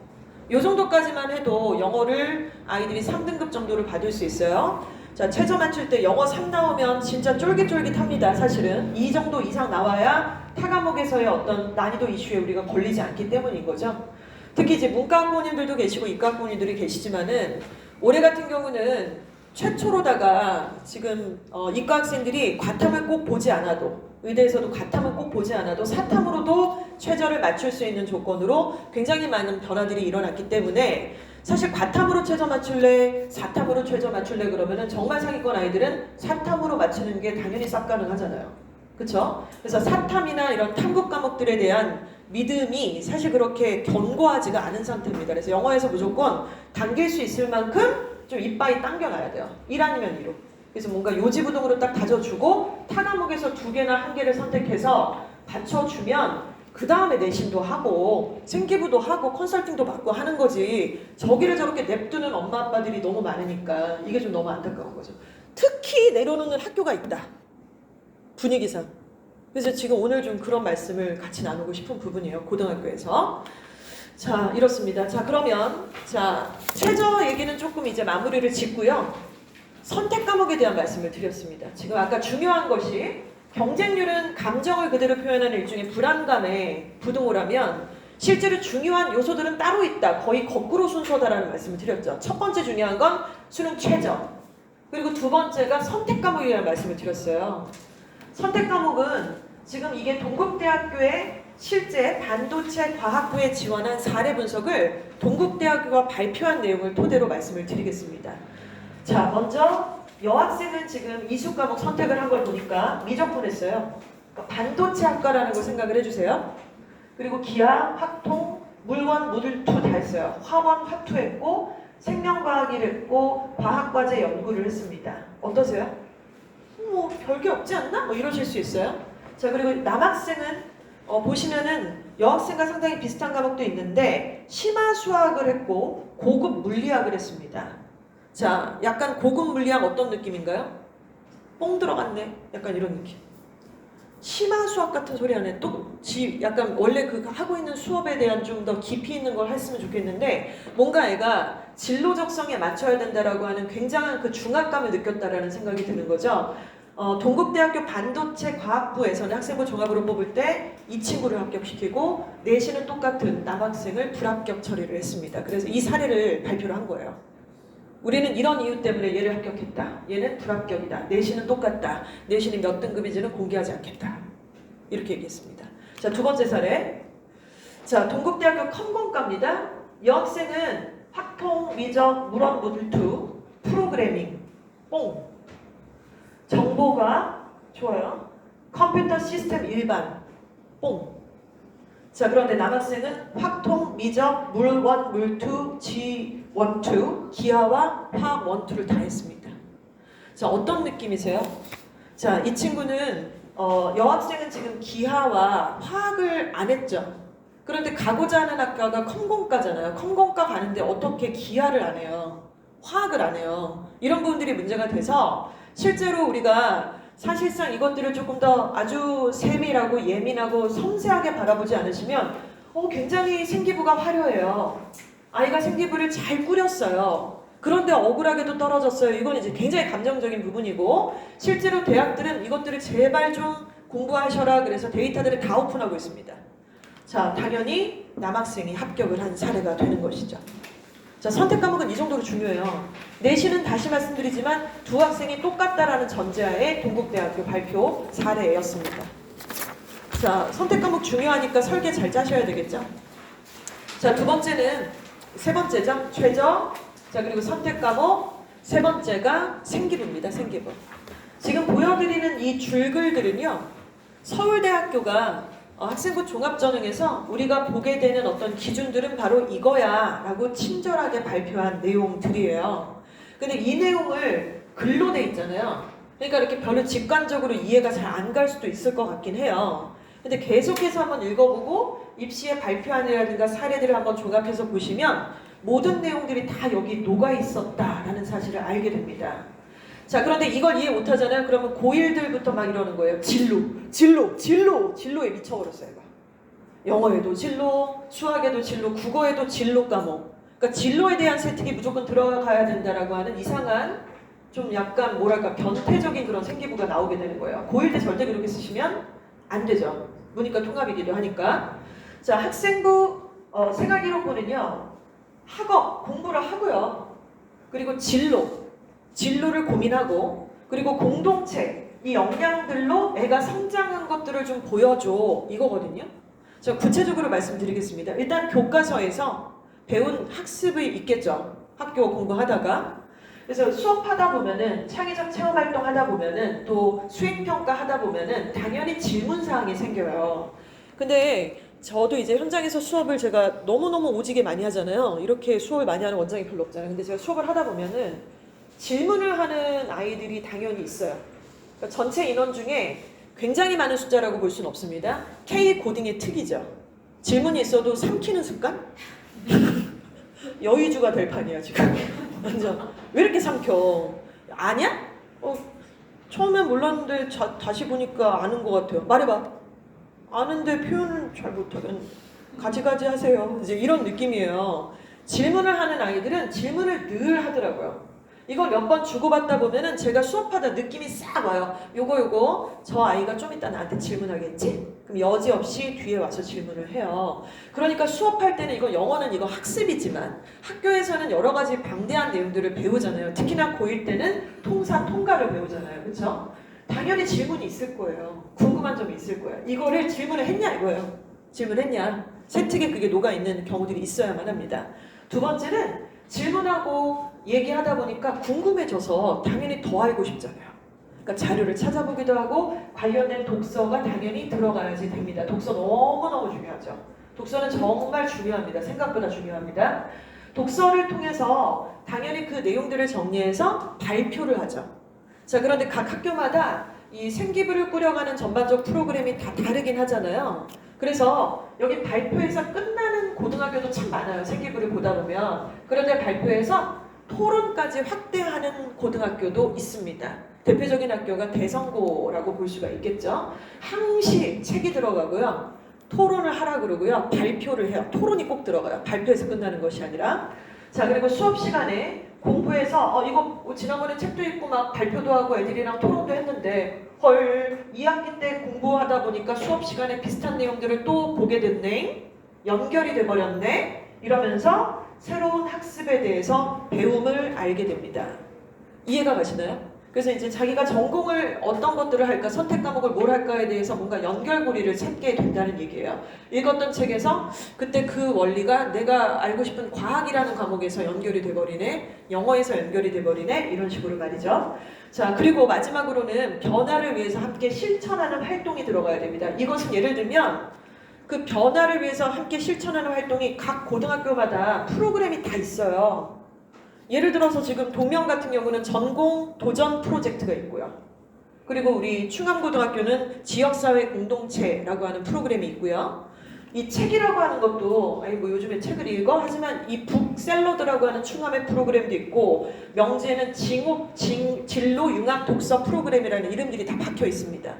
[SPEAKER 1] 요 정도까지만 해도 영어를 아이들이 3등급 정도를 받을 수 있어요. 자, 최저 맞출 때 영어 3 나오면 진짜 쫄깃쫄깃합니다. 사실은 이 정도 이상 나와야 타 과목에서의 어떤 난이도 이슈에 우리가 걸리지 않기 때문인 거죠. 특히 이제 문과학부모님들도 계시고 이과학부모님들이 계시지만은 올해 같은 경우는 최초로다가 지금 이과 학생들이 과탐을 꼭 보지 않아도 의대에서도 과탐을 꼭 보지 않아도 사탐으로도 최저를 맞출 수 있는 조건으로 굉장히 많은 변화들이 일어났기 때문에 사실 과탐으로 최저 맞출래, 사탐으로 최저 맞출래 그러면은 정말 상위권 아이들은 사탐으로 맞추는 게 당연히 쌉 가능하잖아요. 그쵸? 그래서 사탐이나 이런 탐구 과목들에 대한 믿음이 사실 그렇게 견고하지가 않은 상태입니다. 그래서 영어에서 무조건 당길 수 있을 만큼 좀 이빠이 당겨놔야 돼요. 1 아니면 2로. 그래서 뭔가 요지부동으로 딱 다져주고 타 과목에서 2개나 1개를 선택해서 받쳐주면 그 다음에 내신도 하고 생기부도 하고 컨설팅도 받고 하는 거지 저기를 저렇게 냅두는 엄마 아빠들이 너무 많으니까 이게 좀 너무 안타까운 거죠. 특히 내려놓는 학교가 있다. 분위기상. 그래서 지금 오늘 좀 그런 말씀을 같이 나누고 싶은 부분이에요. 고등학교에서. 자, 이렇습니다. 자, 그러면 자 최저 얘기는 조금 이제 마무리를 짓고요. 선택 과목에 대한 말씀을 드렸습니다. 지금 아까 중요한 것이 경쟁률은 감정을 그대로 표현하는 일종의 불안감에 부동을 하면 실제로 중요한 요소들은 따로 있다. 거의 거꾸로 순서다라는 말씀을 드렸죠. 첫 번째 중요한 건 수능 최저. 그리고 두 번째가 선택 과목이라는 말씀을 드렸어요. 선택 과목은 지금 이게 동국대학교의 실제 반도체 과학부에 지원한 사례 분석을 동국대학교가 발표한 내용을 토대로 말씀을 드리겠습니다. 자, 먼저 여학생은 지금 이수 과목 선택을 한 걸 보니까 미적분했어요. 그러니까 반도체 학과라는 걸 생각을 해주세요. 그리고 기하, 학통, 물원, 모듈 2 다 했어요. 화원, 화투 했고 생명과학을 했고 과학과제 연구를 했습니다. 어떠세요? 뭐 별게 없지 않나? 뭐 이러실 수 있어요. 자, 그리고 남학생은 보시면은 여학생과 상당히 비슷한 과목도 있는데 심화 수학을 했고 고급 물리학을 했습니다. 자, 약간 고급 물리학 어떤 느낌인가요? 뽕 들어갔네. 약간 이런 느낌. 심화 수학 같은 소리 안 해. 또 약간 원래 그 하고 있는 수업에 대한 좀 더 깊이 있는 걸 했으면 좋겠는데 뭔가 애가 진로 적성에 맞춰야 된다라고 하는 굉장한 그 중압감을 느꼈다라는 생각이 드는 거죠. 동국대학교 반도체 과학부에서는 학생부 종합으로 뽑을 때 이 친구를 합격시키고 내신은 똑같은 남학생을 불합격 처리를 했습니다. 그래서 이 사례를 발표를 한 거예요. 우리는 이런 이유 때문에 얘를 합격했다. 얘는 불합격이다. 내신은 똑같다. 내신이 몇 등급인지는 공개하지 않겠다. 이렇게 얘기했습니다. 자, 두 번째 사례. 자, 동국대학교 컴공과입니다. 여학생은 확통, 미적, 물원, 모듈 2, 프로그래밍, 뽕. 정보가 좋아요. 컴퓨터 시스템 일반, 뽕. 자, 그런데 남학생은 확통, 미적, 물원, 물2, G1, 2, 기하와 화학 1, 2를 다 했습니다. 자, 어떤 느낌이세요? 자, 이 친구는 여학생은 지금 기하와 화학을 안 했죠. 그런데 가고자 하는 학과가 컴공과잖아요. 컴공과 가는데 어떻게 기하를 안 해요? 화학을 안 해요. 이런 부분들이 문제가 돼서 실제로 우리가 사실상 이것들을 조금 더 아주 세밀하고 예민하고 섬세하게 바라보지 않으시면 굉장히 생기부가 화려해요. 아이가 생기부를 잘 꾸렸어요. 그런데 억울하게도 떨어졌어요. 이건 이제 굉장히 감정적인 부분이고 실제로 대학들은 이것들을 제발 좀 공부하셔라 그래서 데이터들을 다 오픈하고 있습니다. 자, 당연히 남학생이 합격을 한 사례가 되는 것이죠. 자, 선택 과목은 이 정도로 중요해요. 내신은 다시 말씀드리지만 두 학생이 똑같다라는 전제하에 동국대학교 발표 사례였습니다. 자, 선택 과목 중요하니까 설계 잘 짜셔야 되겠죠. 자, 세 번째죠. 최저. 자, 그리고 선택 과목. 세 번째가 생기부입니다. 생기부. 지금 보여드리는 이 줄글들은요, 서울대학교가 학생부 종합전형에서 우리가 보게 되는 어떤 기준들은 바로 이거야 라고 친절하게 발표한 내용들이에요. 근데 이 내용을 글로 돼 있잖아요. 그러니까 이렇게 별로 직관적으로 이해가 잘 안 갈 수도 있을 것 같긴 해요. 근데 계속해서 한번 읽어보고 입시의 발표안이라든가 사례들을 한번 종합해서 보시면 모든 내용들이 다 여기 녹아 있었다라는 사실을 알게 됩니다. 자, 그런데 이걸 이해 못하잖아요. 그러면 고1들부터 막 이러는 거예요. 진로에 미쳐버렸어요. 영어에도 진로, 수학에도 진로, 국어에도 진로 과목. 그러니까 진로에 대한 세특이 무조건 들어가야 된다라고 하는 이상한 좀 약간 뭐랄까 변태적인 그런 생기부가 나오게 되는 거예요. 고1 때 절대 그렇게 쓰시면 안 되죠. 문이과 통합이기도 하니까. 자, 학생부 생활기록부는요. 학업, 공부를 하고요. 그리고 진로를 고민하고, 그리고 공동체, 이 역량들로 애가 성장한 것들을 좀 보여줘, 이거거든요. 자, 구체적으로 말씀드리겠습니다. 일단 교과서에서 배운 학습이 있겠죠. 학교 공부하다가. 그래서 수업하다 보면은, 창의적 체험활동 하다 보면은, 또 수행평가 하다 보면은 당연히 질문사항이 생겨요. 근데 저도 이제 현장에서 수업을 제가 너무너무 오지게 많이 하잖아요. 이렇게 수업을 많이 하는 원장이 별로 없잖아요. 근데 제가 수업을 하다 보면은 질문을 하는 아이들이 당연히 있어요. 그러니까 전체 인원 중에 굉장히 많은 숫자라고 볼 수는 없습니다. K 고딩의 특이죠. 질문이 있어도 삼키는 습관? 여의주가 될 판이야 지금. 완전. 왜 이렇게 삼켜? 아냐? 처음엔 몰랐는데 다시 보니까 아는 것 같아요. 말해봐. 아는데 표현을 잘 못하겠네. 가지가지 하세요. 이제 이런 느낌이에요. 질문을 하는 아이들은 질문을 늘 하더라고요. 이걸 몇 번 주고받다 보면은 제가 수업하다 느낌이 싹 와요. 요거 저 아이가 좀 이따 나한테 질문하겠지? 그럼 여지없이 뒤에 와서 질문을 해요. 그러니까 수업할 때는 이거 영어는 이거 학습이지만 학교에서는 여러 가지 방대한 내용들을 배우잖아요. 특히나 고1 때는 통과를 배우잖아요. 그렇죠? 당연히 질문이 있을 거예요. 궁금한 점이 있을 거예요. 이거를 질문을 했냐 이거예요. 질문했냐. 세특에 그게 녹아있는 경우들이 있어야만 합니다. 두 번째는 질문하고 얘기하다 보니까 궁금해져서 당연히 더 알고 싶잖아요. 그러니까 자료를 찾아보기도 하고 관련된 독서가 당연히 들어가야지 됩니다. 독서 너무너무 중요하죠. 독서는 정말 중요합니다. 생각보다 중요합니다. 독서를 통해서 당연히 그 내용들을 정리해서 발표를 하죠. 자, 그런데 각 학교마다 이 생기부를 꾸려가는 전반적 프로그램이 다 다르긴 하잖아요. 그래서 여기 발표에서 끝나는 고등학교도 참 많아요. 생기부를 보다 보면. 그런데 발표에서 토론까지 확대하는 고등학교도 있습니다. 대표적인 학교가 대성고라고 볼 수가 있겠죠. 항시 책이 들어가고요. 토론을 하라 그러고요. 발표를 해요. 토론이 꼭 들어가요. 발표에서 끝나는 것이 아니라. 자, 그리고 수업 시간에 공부해서 이거 지난번에 책도 읽고 막 발표도 하고 애들이랑 토론도 했는데 헐 2학기 때 공부하다 보니까 수업 시간에 비슷한 내용들을 또 보게 됐네. 연결이 돼버렸네. 이러면서 새로운 학습에 대해서 배움을 알게 됩니다. 이해가 가시나요? 그래서 이제 자기가 전공을 어떤 것들을 할까, 선택 과목을 뭘 할까에 대해서 뭔가 연결고리를 찾게 된다는 얘기예요. 읽었던 책에서 그때 그 원리가 내가 알고 싶은 과학이라는 과목에서 연결이 돼버리네, 영어에서 연결이 돼버리네, 이런 식으로 말이죠. 자, 그리고 마지막으로는 변화를 위해서 함께 실천하는 활동이 들어가야 됩니다. 이것은 예를 들면 그 변화를 위해서 함께 실천하는 활동이 각 고등학교마다 프로그램이 다 있어요. 예를 들어서 지금 동명 같은 경우는 전공 도전 프로젝트가 있고요. 그리고 우리 충암고등학교는 지역사회 공동체라고 하는 프로그램이 있고요. 이 책이라고 하는 것도 뭐 요즘에 책을 읽어? 하지만 이 북샐러드라고 하는 충암의 프로그램도 있고 명지에는 진로 융합 독서 프로그램이라는 이름들이 다 박혀 있습니다.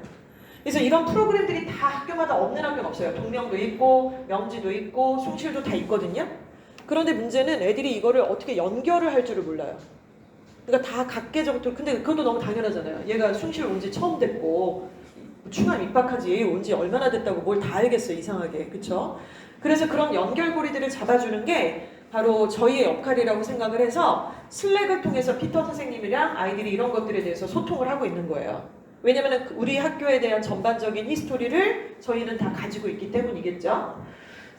[SPEAKER 1] 그래서 이런 프로그램들이 다 학교마다 없는 학교는 없어요. 동명도 있고 명지도 있고 숭실도 다 있거든요. 그런데 문제는 애들이 이거를 어떻게 연결을 할 줄을 몰라요. 그러니까 다 각계적으로, 근데 그것도 너무 당연하잖아요. 얘가 숭실 온 지 처음 됐고 충암 입학한 지 얘 온 지 얼마나 됐다고 뭘 다 알겠어요. 이상하게. 그쵸? 그래서 그런 연결고리들을 잡아주는 게 바로 저희의 역할이라고 생각을 해서 슬랙을 통해서 피터 선생님이랑 아이들이 이런 것들에 대해서 소통을 하고 있는 거예요. 왜냐면 우리 학교에 대한 전반적인 히스토리를 저희는 다 가지고 있기 때문이겠죠.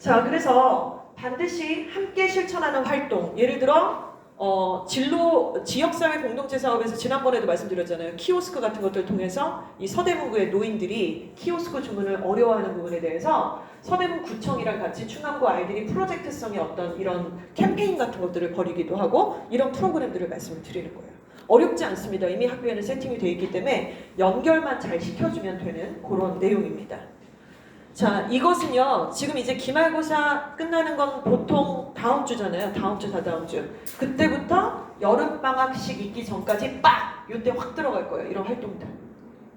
[SPEAKER 1] 자, 그래서 반드시 함께 실천하는 활동, 예를 들어 진로 지역사회 공동체 사업에서 지난번에도 말씀드렸잖아요. 키오스크 같은 것들을 통해서 이 서대문구의 노인들이 키오스크 주문을 어려워하는 부분에 대해서 서대문 구청이랑 같이 충남구 아이들이 프로젝트성의 어떤 이런 캠페인 같은 것들을 벌이기도 하고 이런 프로그램들을 말씀을 드리는 거예요. 어렵지 않습니다. 이미 학교에는 세팅이 되어 있기 때문에 연결만 잘 시켜주면 되는 그런 내용입니다. 자, 이것은요, 지금 이제 기말고사 끝나는 건 보통 다음 주잖아요. 다음 주, 다다음 주. 그때부터 여름방학식 있기 전까지 빡! 이때 확 들어갈 거예요. 이런 활동들.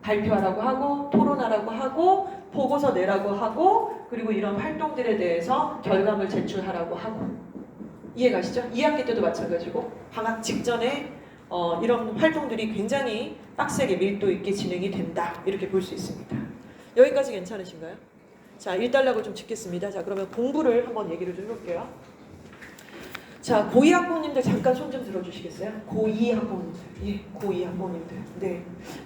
[SPEAKER 1] 발표하라고 하고, 토론하라고 하고, 보고서 내라고 하고, 그리고 이런 활동들에 대해서 결과물 제출하라고 하고. 이해가시죠? 2학기 때도 마찬가지고, 방학 직전에 이런 활동들이 굉장히 빡세게 밀도 있게 진행이 된다. 이렇게 볼 수 있습니다. 여기까지 괜찮으신가요? 자, 1달락을 좀 짓겠습니다. 자, 그러면 공부를 한번 얘기를 좀 해볼게요. 자, 고2 학부모님들 잠깐 손 좀 들어주시겠어요? 고2 학부모님들. 예, 고2 학부모님들. 네.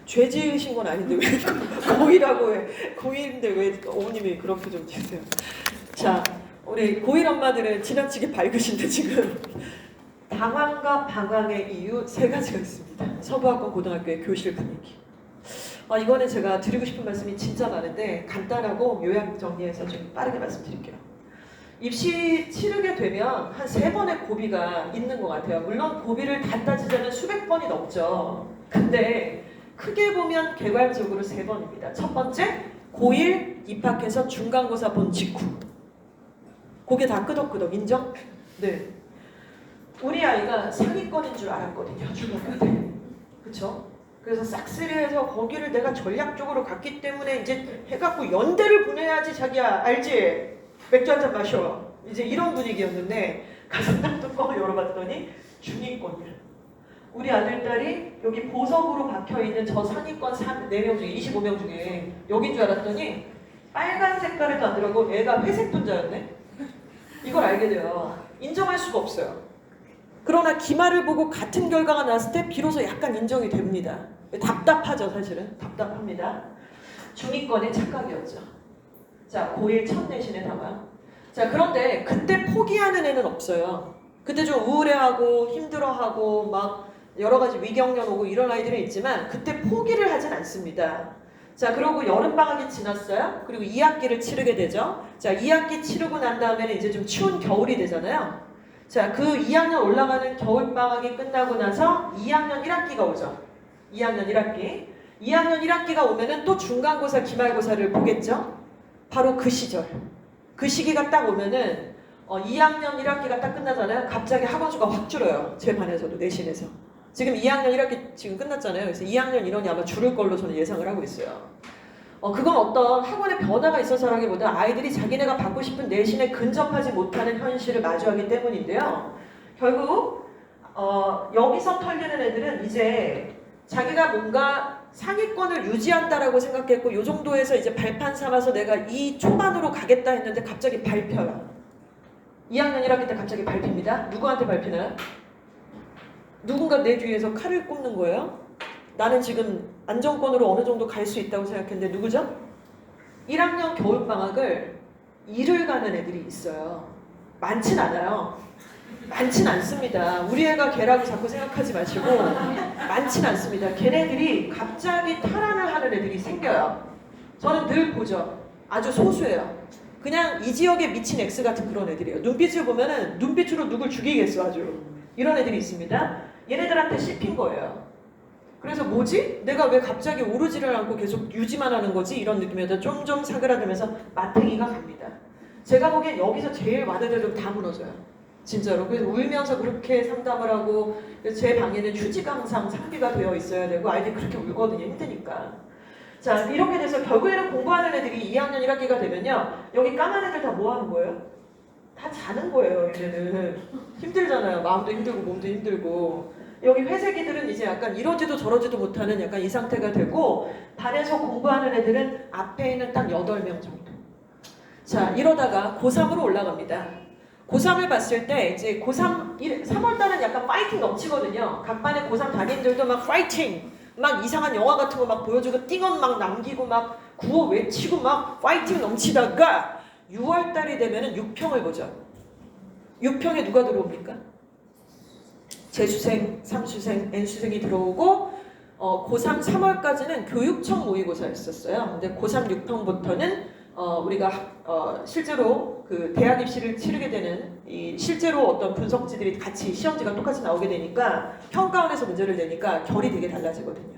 [SPEAKER 1] 죄 지으신 건 아닌데 왜 고2라고 해. 고2인데 왜 어머님이 그렇게 좀 지으세요? 자, 우리 고1 엄마들은 지나치게 밝으신데 지금 당황과 방황의 이유 3가지가 있습니다. 서부학과 고등학교의 교실 분위기. 이거는 제가 드리고 싶은 말씀이 진짜 많은데 간단하고 요약 정리해서 좀 빠르게 말씀드릴게요. 입시 치르게 되면 한 3번의 고비가 있는 것 같아요. 물론 고비를 다 따지자면 수백 번이 넘죠. 근데 크게 보면 개괄적으로 3번입니다. 첫 번째, 고1 입학해서 중간고사 본 직후. 그게 다 끄덕끄덕 인정? 네. 우리 아이가 상위권인 줄 알았거든요. 중학교 때. 그쵸? 그래서 싹쓸이해서 거기를 내가 전략적으로 갔기 때문에 이제 해갖고 연대를 보내야지 자기야. 알지? 맥주 한잔 마셔. 이제 이런 분위기였는데 가서 딱 뚜껑을 열어봤더니 중위권이야. 우리 아들딸이 여기 보석으로 박혀있는 저 상위권 4명 중에 25명 중에 여긴 줄 알았더니 빨간 색깔에도 안 들어가고 애가 회색 분자였네. 이걸 알게 돼요. 인정할 수가 없어요. 그러나 기말을 보고 같은 결과가 나왔을 때 비로소 약간 인정이 됩니다. 답답하죠, 사실은. 답답합니다. 중위권의 착각이었죠. 자, 고1 첫 내신에 담아. 자, 그런데 그때 포기하는 애는 없어요. 그때 좀 우울해하고 힘들어하고 막 여러 가지 위경련 오고 이런 아이들은 있지만 그때 포기를 하진 않습니다. 자, 그리고 여름방학이 지났어요. 그리고 2학기를 치르게 되죠. 자, 2학기 치르고 난 다음에는 이제 좀 추운 겨울이 되잖아요. 자, 그 2학년 올라가는 겨울방학이 끝나고 나서 2학년 1학기가 오죠. 2학년 1학기. 2학년 1학기가 오면은 또 중간고사, 기말고사를 보겠죠. 바로 그 시절. 그 시기가 딱 오면은 2학년 1학기가 딱 끝나잖아요. 갑자기 학원 수가 확 줄어요. 제 반에서도 내신에서. 지금 2학년 1학기 지금 끝났잖아요. 그래서 2학년 인원이 아마 줄을 걸로 저는 예상을 하고 있어요. 그건 어떤 학원의 변화가 있어서라기보다 아이들이 자기네가 받고 싶은 내신에 근접하지 못하는 현실을 마주하기 때문인데요. 결국 여기서 털리는 애들은 이제 자기가 뭔가 상위권을 유지한다라고 생각했고 이 정도에서 이제 발판 삼아서 내가 이 초반으로 가겠다 했는데 갑자기 밟혀요. 2학년 1학기 때 갑자기 밟힙니다. 누구한테 밟히나요? 누군가 내 뒤에서 칼을 꼽는 거예요. 나는 지금 안정권으로 어느 정도 갈 수 있다고 생각했는데 누구죠? 1학년 겨울방학을 일을 가는 애들이 있어요. 많진 않아요. 많진 않습니다. 우리 애가 걔라고 자꾸 생각하지 마시고 많진 않습니다. 걔네들이 갑자기 탈환을 하는 애들이 생겨요. 저는 늘 보죠. 아주 소수예요. 그냥 이 지역에 미친 X 같은 그런 애들이에요. 눈빛을 보면은 눈빛으로 누굴 죽이겠어 아주. 이런 애들이 있습니다. 얘네들한테 씹힌 거예요. 그래서 뭐지? 내가 왜 갑자기 오르지를 않고 계속 유지만 하는 거지? 이런 느낌이었다. 점점 사그라들면서 마탱이가 갑니다. 제가 보기엔 여기서 제일 많은 애들은 다 무너져요. 진짜로. 그래서 울면서 그렇게 상담을 하고 제 방에는 휴지가 항상 상비가 되어 있어야 되고 아이들이 그렇게 울거든요. 힘드니까. 자, 이렇게 돼서 결국에는 공부하는 애들이 2학년 1학기가 되면요. 여기 까만 애들 다 뭐 하는 거예요? 다 자는 거예요. 얘네는. 힘들잖아요. 마음도 힘들고 몸도 힘들고. 여기 회색이들은 이제 약간 이러지도 저러지도 못하는 약간 이 상태가 되고 반에서 공부하는 애들은 앞에 있는 딱 8명 정도. 자, 이러다가 고3으로 올라갑니다. 고3을 봤을 때 이제 고3, 3월달은 약간 파이팅 넘치거든요. 각 반의 고3 담임들도 막 파이팅! 막 이상한 영화 같은 거 막 보여주고 띵언 막 남기고 막 구호 외치고 막 파이팅 넘치다가 6월달이 되면은 6평을 보죠. 6평에 누가 들어옵니까? 재수생, 삼수생, N수생이 들어오고 고3 3월까지는 교육청 모의고사였었어요. 근데 고3 6평부터는 우리가 실제로 그 대학 입시를 치르게 되는 이 실제로 어떤 분석지들이 같이 시험지가 똑같이 나오게 되니까 평가원에서 문제를 내니까 결이 되게 달라지거든요.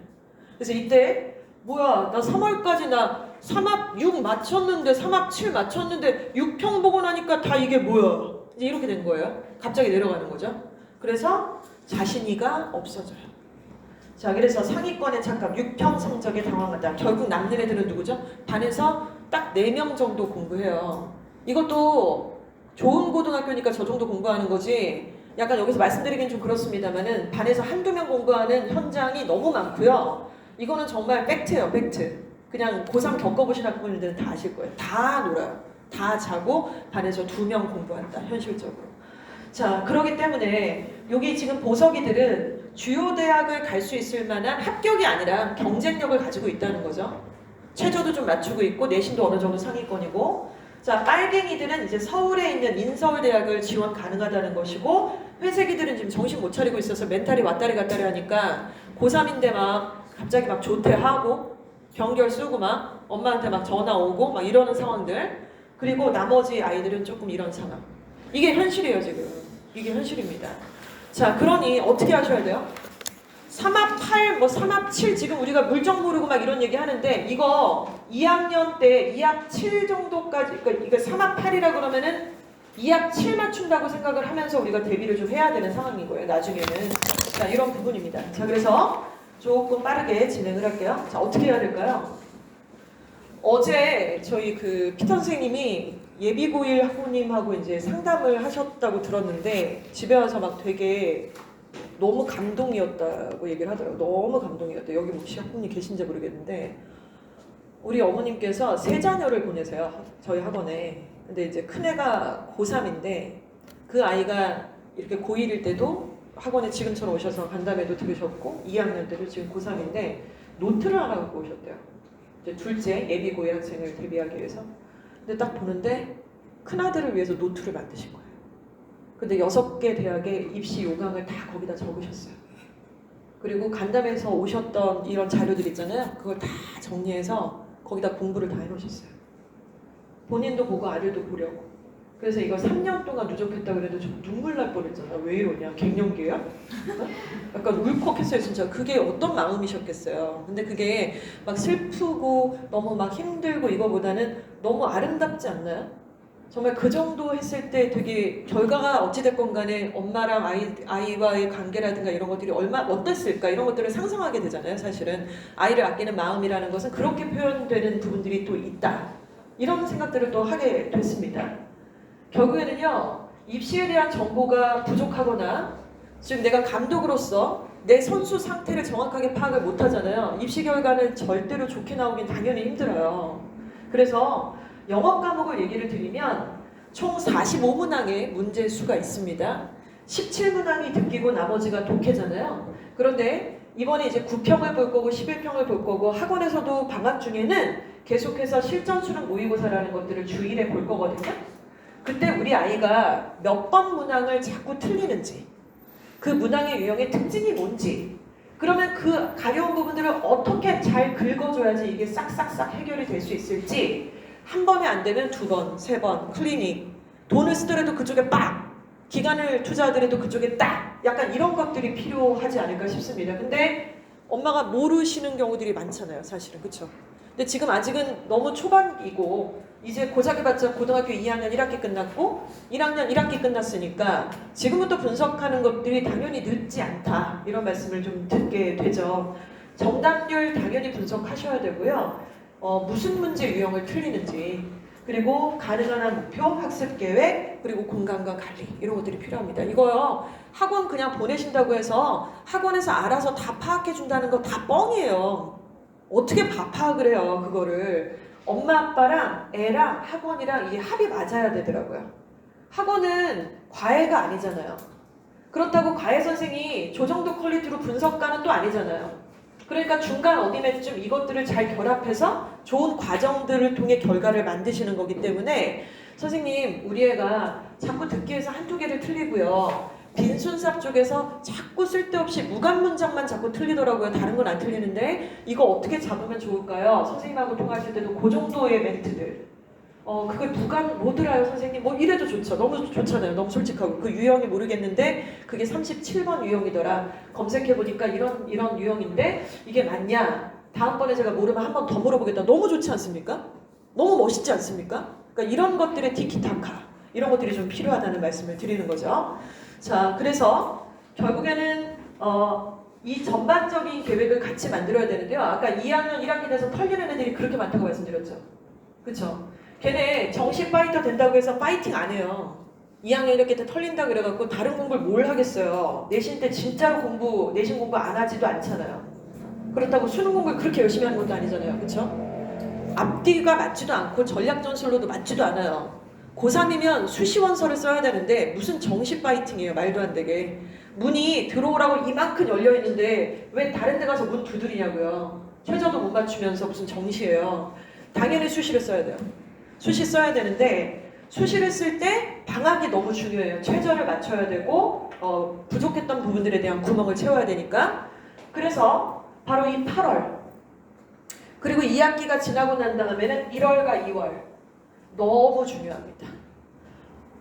[SPEAKER 1] 그래서 이때 뭐야 나 3월까지 나 3합 6 맞췄는데 3합 7 맞췄는데 6평 보고 나니까 다 이게 뭐야 이제 이렇게 된 거예요. 갑자기 내려가는 거죠. 그래서 자신이가 없어져요. 자, 그래서 상위권에 착각 6평 성적에 당황하다. 결국 남는 애들은 누구죠? 반에서 딱 4명 정도 공부해요. 이것도 좋은 고등학교니까 저 정도 공부하는 거지 약간 여기서 말씀드리긴 좀 그렇습니다만은 반에서 한두 명 공부하는 현장이 너무 많고요. 이거는 정말 팩트예요, 팩트. 그냥 고3 겪어보신 학부모님들은 다 아실 거예요. 다 놀아요. 다 자고 반에서 2명 공부한다, 현실적으로. 자, 그렇기 때문에 여기 지금 보석이들은 주요 대학을 갈 수 있을 만한 합격이 아니라 경쟁력을 가지고 있다는 거죠. 최저도 좀 맞추고 있고 내신도 어느 정도 상위권이고, 자, 빨갱이들은 이제 서울에 있는 인서울대학을 지원 가능하다는 것이고, 회색이들은 지금 정신 못 차리고 있어서 멘탈이 왔다리 갔다리 하니까 고3인데 막 갑자기 막 조퇴하고 병결 쓰고 막 엄마한테 막 전화 오고 막 이러는 상황들. 그리고 나머지 아이들은 조금 이런 상황. 이게 현실이에요, 지금. 이게 현실입니다. 자, 그러니 어떻게 하셔야 돼요? 3합 8, 뭐 3합 7 지금 우리가 물정 모르고 막 이런 얘기 하는데 이거 2학년 때 2합 7 정도까지, 그러니까 이거 3합 8이라 그러면은 2합 7 맞춘다고 생각을 하면서 우리가 대비를 좀 해야 되는 상황인 거예요, 나중에는. 자, 이런 부분입니다. 자, 그래서 조금 빠르게 진행을 할게요. 자, 어떻게 해야 될까요? 어제 저희 그 피터 선생님이 예비고1 학부님하고 이제 상담을 하셨다고 들었는데 집에 와서 막 되게 너무 감동이었다고 얘기를 하더라고요. 너무 감동이었다. 여기 혹시 학부님 계신지 모르겠는데 우리 어머님께서 3자녀를 보내세요. 저희 학원에. 근데 이제 큰애가 고3인데 그 아이가 이렇게 고1일 때도 학원에 지금처럼 오셔서 간담회도 들으셨고 2학년 때도 지금 고3인데 노트를 하나 갖고 오셨대요. 이제 둘째 예비고1 학생을 대비하기 위해서. 근데 딱 보는데 큰아들을 위해서 노트를 만드신 거예요. 근데 6개 대학의 입시 요강을 다 거기다 적으셨어요. 그리고 간담회에서 오셨던 이런 자료들 있잖아요. 그걸 다 정리해서 거기다 공부를 다 해놓으셨어요. 본인도 보고 아들도 보려고. 그래서 이거 3년 동안 누적했다고 그래도 좀 눈물 날 뻔했잖아. 왜 이러냐? 갱년기야? 약간 울컥했어요, 진짜. 그게 어떤 마음이셨겠어요. 근데 그게 막 슬프고 너무 막 힘들고 이거보다는 너무 아름답지 않나요? 정말 그 정도 했을 때 되게 결과가 어찌됐건 간에 엄마랑 아이와의 관계라든가 이런 것들이 얼마나 어땠을까 이런 것들을 상상하게 되잖아요. 사실은 아이를 아끼는 마음이라는 것은 그렇게 표현되는 부분들이 또 있다. 이런 생각들을 또 하게 됐습니다. 결국에는요, 입시에 대한 정보가 부족하거나 지금 내가 감독으로서 내 선수 상태를 정확하게 파악을 못하잖아요. 입시 결과는 절대로 좋게 나오긴 당연히 힘들어요. 그래서 영어 과목을 얘기를 드리면 총 45문항의 문제 수가 있습니다. 17문항이 듣기고 나머지가 독해잖아요. 그런데 이번에 이제 9평을 볼 거고 11평을 볼 거고 학원에서도 방학 중에는 계속해서 실전 수능 모의고사라는 것들을 주일에 볼 거거든요. 그때 우리 아이가 몇 번 문항을 자꾸 틀리는지, 그 문항의 유형의 특징이 뭔지, 그러면 그 가려운 부분들을 어떻게 잘 긁어줘야지 이게 싹싹싹 해결이 될 수 있을지, 한 번에 안 되면 2번, 3번, 클리닉, 돈을 쓰더라도 그쪽에 빡, 기간을 투자하더라도 그쪽에 딱, 약간 이런 것들이 필요하지 않을까 싶습니다. 근데 엄마가 모르시는 경우들이 많잖아요, 사실은. 그쵸? 근데 지금 아직은 너무 초반이고 이제 고작 해봤자 고등학교 2학년 1학기 끝났고 1학년 1학기 끝났으니까 지금부터 분석하는 것들이 당연히 늦지 않다, 이런 말씀을 좀 듣게 되죠. 정답률 당연히 분석하셔야 되고요. 무슨 문제 유형을 틀리는지, 그리고 가능한 한 목표, 학습 계획, 그리고 공간과 관리, 이런 것들이 필요합니다. 이거요, 학원 그냥 보내신다고 해서 학원에서 알아서 다 파악해 준다는 거 다 뻥이에요. 어떻게 파악을 해요, 그거를. 엄마 아빠랑 애랑 학원이랑 이게 합이 맞아야 되더라고요. 학원은 과외가 아니잖아요. 그렇다고 과외 선생이 저 정도 퀄리티로 분석가는 또 아니잖아요. 그러니까 중간 어디매쯤 이것들을 잘 결합해서 좋은 과정들을 통해 결과를 만드시는 거기 때문에 선생님, 우리 애가 자꾸 듣기 위해서 한두 개를 틀리고요. 빈순삽 쪽에서 자꾸 쓸데없이 무관 문장만 자꾸 틀리더라고요. 다른 건 안 틀리는데 이거 어떻게 잡으면 좋을까요? 선생님하고 통화하실 때도 그 정도의 멘트들. 그걸 무관 뭐 들어요 선생님? 뭐 이래도 좋죠. 너무 좋잖아요. 너무 솔직하고. 그 유형이 모르겠는데 그게 37번 유형이더라. 검색해보니까 이런 유형인데 이게 맞냐? 다음번에 제가 모르면 한 번 더 물어보겠다. 너무 좋지 않습니까? 너무 멋있지 않습니까? 그러니까 이런 것들의 티키타카 이런 것들이 좀 필요하다는 말씀을 드리는 거죠. 자, 그래서 결국에는 이 전반적인 계획을 같이 만들어야 되는데요. 아까 2학년 1학년에서 털리는 애들이 그렇게 많다고 말씀드렸죠. 그쵸? 걔네 정식 파이터 된다고 해서 파이팅 안 해요. 2학년 이렇게 털린다 그래갖고 다른 공부를 뭘 하겠어요. 내신 때 진짜로 내신 공부 안 하지도 않잖아요. 그렇다고 수능 공부를 그렇게 열심히 하는 것도 아니잖아요. 그쵸? 앞뒤가 맞지도 않고 전략전술로도 맞지도 않아요. 고3이면 수시원서를 써야 되는데 무슨 정식 파이팅이에요. 말도 안 되게. 문이 들어오라고 이만큼 열려있는데 왜 다른 데 가서 문 두드리냐고요. 최저도 못 맞추면서 무슨 정시예요. 당연히 수시를 써야 돼요. 수시 써야 되는데 수시를 쓸 때 방학이 너무 중요해요. 최저를 맞춰야 되고 부족했던 부분들에 대한 구멍을 채워야 되니까. 그래서 바로 이 8월 그리고 2학기가 지나고 난 다음에는 1월과 2월 너무 중요합니다.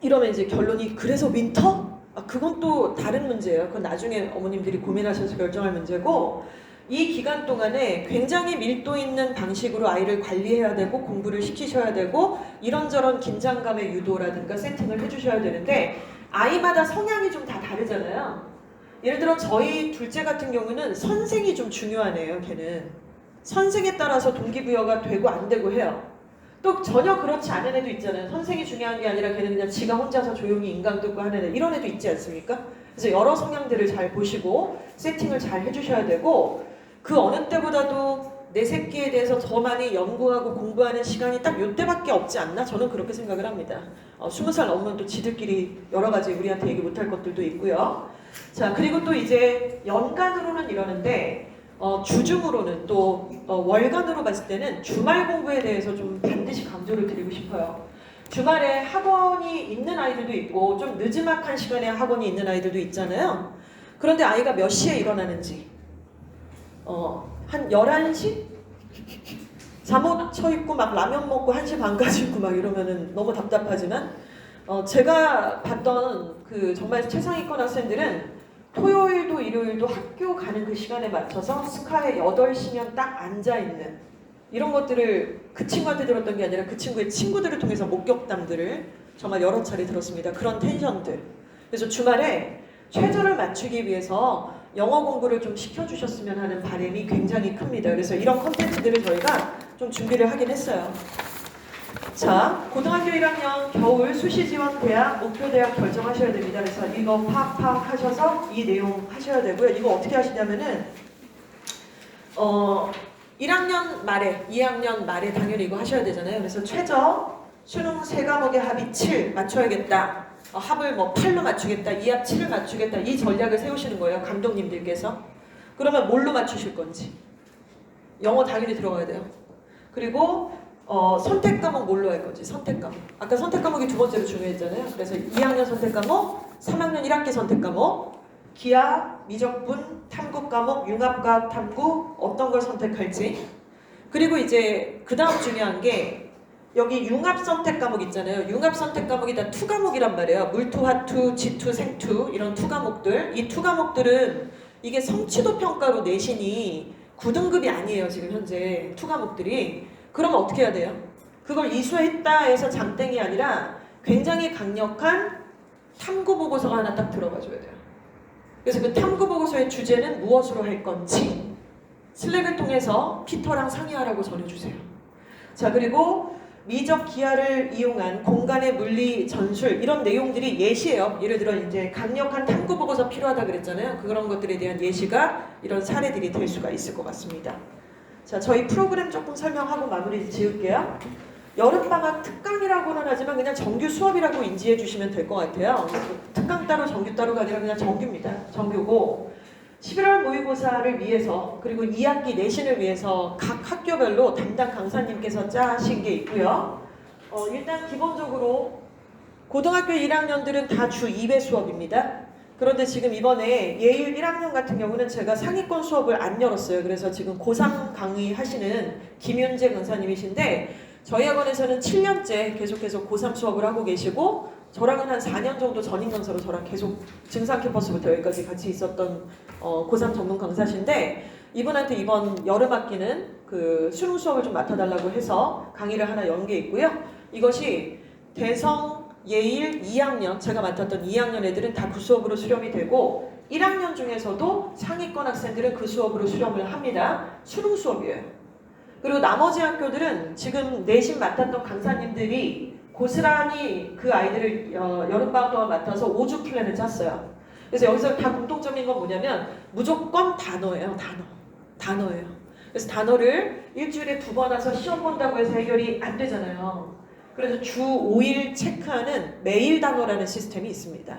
[SPEAKER 1] 이러면 이제 결론이 그래서 윈터? 그건 또 다른 문제예요. 그건 나중에 어머님들이 고민하셔서 결정할 문제고 이 기간 동안에 굉장히 밀도 있는 방식으로 아이를 관리해야 되고 공부를 시키셔야 되고 이런저런 긴장감의 유도라든가 세팅을 해주셔야 되는데 아이마다 성향이 좀 다 다르잖아요. 예를 들어 저희 둘째 같은 경우는 선생이 좀 중요하네요. 걔는 선생에 따라서 동기부여가 되고 안 되고 해요. 또 전혀 그렇지 않은 애도 있잖아요. 선생이 중요한 게 아니라 걔는 그냥 지가 혼자서 조용히 인강 듣고 하는 애 이런 애도 있지 않습니까? 그래서 여러 성향들을 잘 보시고 세팅을 잘 해주셔야 되고 그 어느 때보다도 내 새끼에 대해서 더 많이 연구하고 공부하는 시간이 딱 이때밖에 없지 않나? 저는 그렇게 생각을 합니다. 20살 넘으면 또 지들끼리 여러 가지 우리한테 얘기 못할 것들도 있고요. 자, 그리고 또 이제 연간으로는 이러는데 주중으로는 또 월간으로 봤을 때는 주말 공부에 대해서 좀 반드시 강조를 드리고 싶어요. 주말에 학원이 있는 아이들도 있고 좀 늦지막한 시간에 학원이 있는 아이들도 있잖아요. 그런데 아이가 몇 시에 일어나는지 한 11시? 잠옷 쳐입고 막 라면 먹고 1시 반까지 있고 막 이러면은 너무 답답하지만 제가 봤던 그 정말 최상위권 학생들은 토요일도 일요일도 학교 가는 그 시간에 맞춰서 스카에 8시면 딱 앉아있는 이런 것들을 그 친구한테 들었던 게 아니라 그 친구의 친구들을 통해서 목격담들을 정말 여러 차례 들었습니다. 그런 텐션들. 그래서 주말에 최저를 맞추기 위해서 영어 공부를 좀 시켜주셨으면 하는 바람이 굉장히 큽니다. 그래서 이런 컨텐츠들을 저희가 좀 준비를 하긴 했어요. 자, 고등학교 1학년 겨울 수시지원 대학, 목표대학 결정하셔야 됩니다. 그래서 이거 팍팍 하셔서 이 내용 하셔야 되고요. 이거 어떻게 하시냐면은 1학년 말에, 2학년 말에 당연히 이거 하셔야 되잖아요. 그래서 최저 수능 3과목의 합이 7 맞춰야겠다. 합을 뭐 8로 맞추겠다. 2합 7을 맞추겠다. 이 전략을 세우시는 거예요. 감독님들께서. 그러면 뭘로 맞추실 건지. 영어 당연히 들어가야 돼요. 그리고 선택 과목 뭘로 할 건지. 선택 과목. 아까 선택 과목이 두 번째로 중요했잖아요. 그래서 2학년 선택 과목, 3학년 1학기 선택 과목, 기하, 미적분, 탐구 과목, 융합과학 탐구 어떤 걸 선택할지. 그리고 이제 그 다음 중요한 게 여기 융합 선택 과목 있잖아요. 융합 선택 과목이 다 투 과목이란 말이에요. 물투, 화투, 지투, 생투 이런 투 과목들. 이 투 과목들은 이게 성취도 평가로 내신이 9등급이 아니에요. 지금 현재 투 과목들이. 그러면 어떻게 해야 돼요? 그걸 이수했다 해서 장땡이 아니라 굉장히 강력한 탐구 보고서가 하나 딱 들어가 줘야 돼요. 그래서 그 탐구 보고서의 주제는 무엇으로 할 건지 슬랙을 통해서 피터랑 상의하라고 전해주세요. 자, 그리고 미적 기하를 이용한 공간의 물리 전술 이런 내용들이 예시예요. 예를 들어 이제 강력한 탐구 보고서 필요하다 그랬잖아요. 그런 것들에 대한 예시가 이런 사례들이 될 수가 있을 것 같습니다. 자, 저희 프로그램 조금 설명하고 마무리 지을게요. 여름방학 특강이라고는 하지만 그냥 정규 수업이라고 인지해 주시면 될 것 같아요. 특강 따로 정규 따로가 아니라 그냥 정규입니다. 정규고 11월 모의고사를 위해서 그리고 2학기 내신을 위해서 각 학교별로 담당 강사님께서 짜신 게 있고요. 일단 기본적으로 고등학교 1학년들은 다 주 2회 수업입니다. 그런데 지금 이번에 예일 1학년 같은 경우는 제가 상위권 수업을 안 열었어요. 그래서 지금 고3 강의하시는 김윤재 강사님이신데 저희 학원에서는 7년째 계속해서 고3 수업을 하고 계시고 저랑은 한 4년 정도 전임 강사로 저랑 계속 증산 캠퍼스부터 여기까지 같이 있었던 고3 전문 강사신데 이분한테 이번 여름 학기는 그 수능 수업을 좀 맡아달라고 해서 강의를 하나 연 게 있고요. 이것이 대성 예일 2학년, 제가 맡았던 2학년 애들은 다 그 수업으로 수렴이 되고 1학년 중에서도 상위권 학생들은 그 수업으로 수렴을 합니다. 수능 수업이에요. 그리고 나머지 학교들은 지금 내신 맡았던 강사님들이 고스란히 그 아이들을 여름방학 동안 맡아서 5주 플랜을 짰어요. 그래서 여기서 다 공통점인 건 뭐냐면 무조건 단어예요. 단어예요. 그래서 단어를 일주일에 2번 와서 시험 본다고 해서 해결이 안 되잖아요. 그래서 주 5일 체크하는 매일 단어라는 시스템이 있습니다.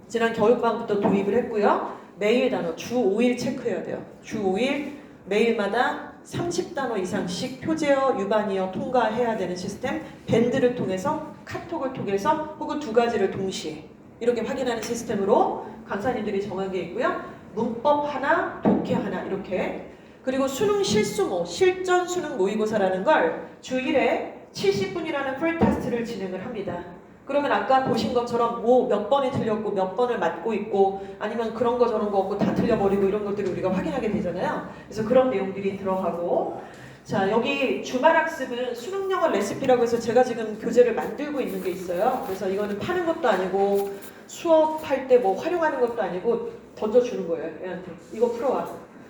[SPEAKER 1] 지난 겨울방학부터 도입을 했고요. 매일 단어 주 5일 체크해야 돼요. 주 5일 매일마다 30단어 이상씩 표제어, 유반이어 통과해야 되는 시스템, 밴드를 통해서 카톡을 통해서 혹은 두 가지를 동시에 이렇게 확인하는 시스템으로 강사님들이 정한 게 있고요. 문법 하나, 독해 하나 이렇게. 그리고 수능 실수모, 실전 수능 모의고사라는 걸 주 1회 70분이라는 풀테스트를 진행을 합니다. 그러면 아까 보신 것처럼 뭐 몇 번이 틀렸고 몇 번을 맞고 있고 아니면 그런 거 저런 거 없고 다 틀려버리고 이런 것들을 우리가 확인하게 되잖아요. 그래서 그런 내용들이 들어가고 자 여기 주말학습은 수능영어 레시피라고 해서 제가 지금 교재를 만들고 있는 게 있어요. 그래서 이거는 파는 것도 아니고 수업할 때 뭐 활용하는 것도 아니고 던져주는 거예요. 얘한테 이거 풀어와.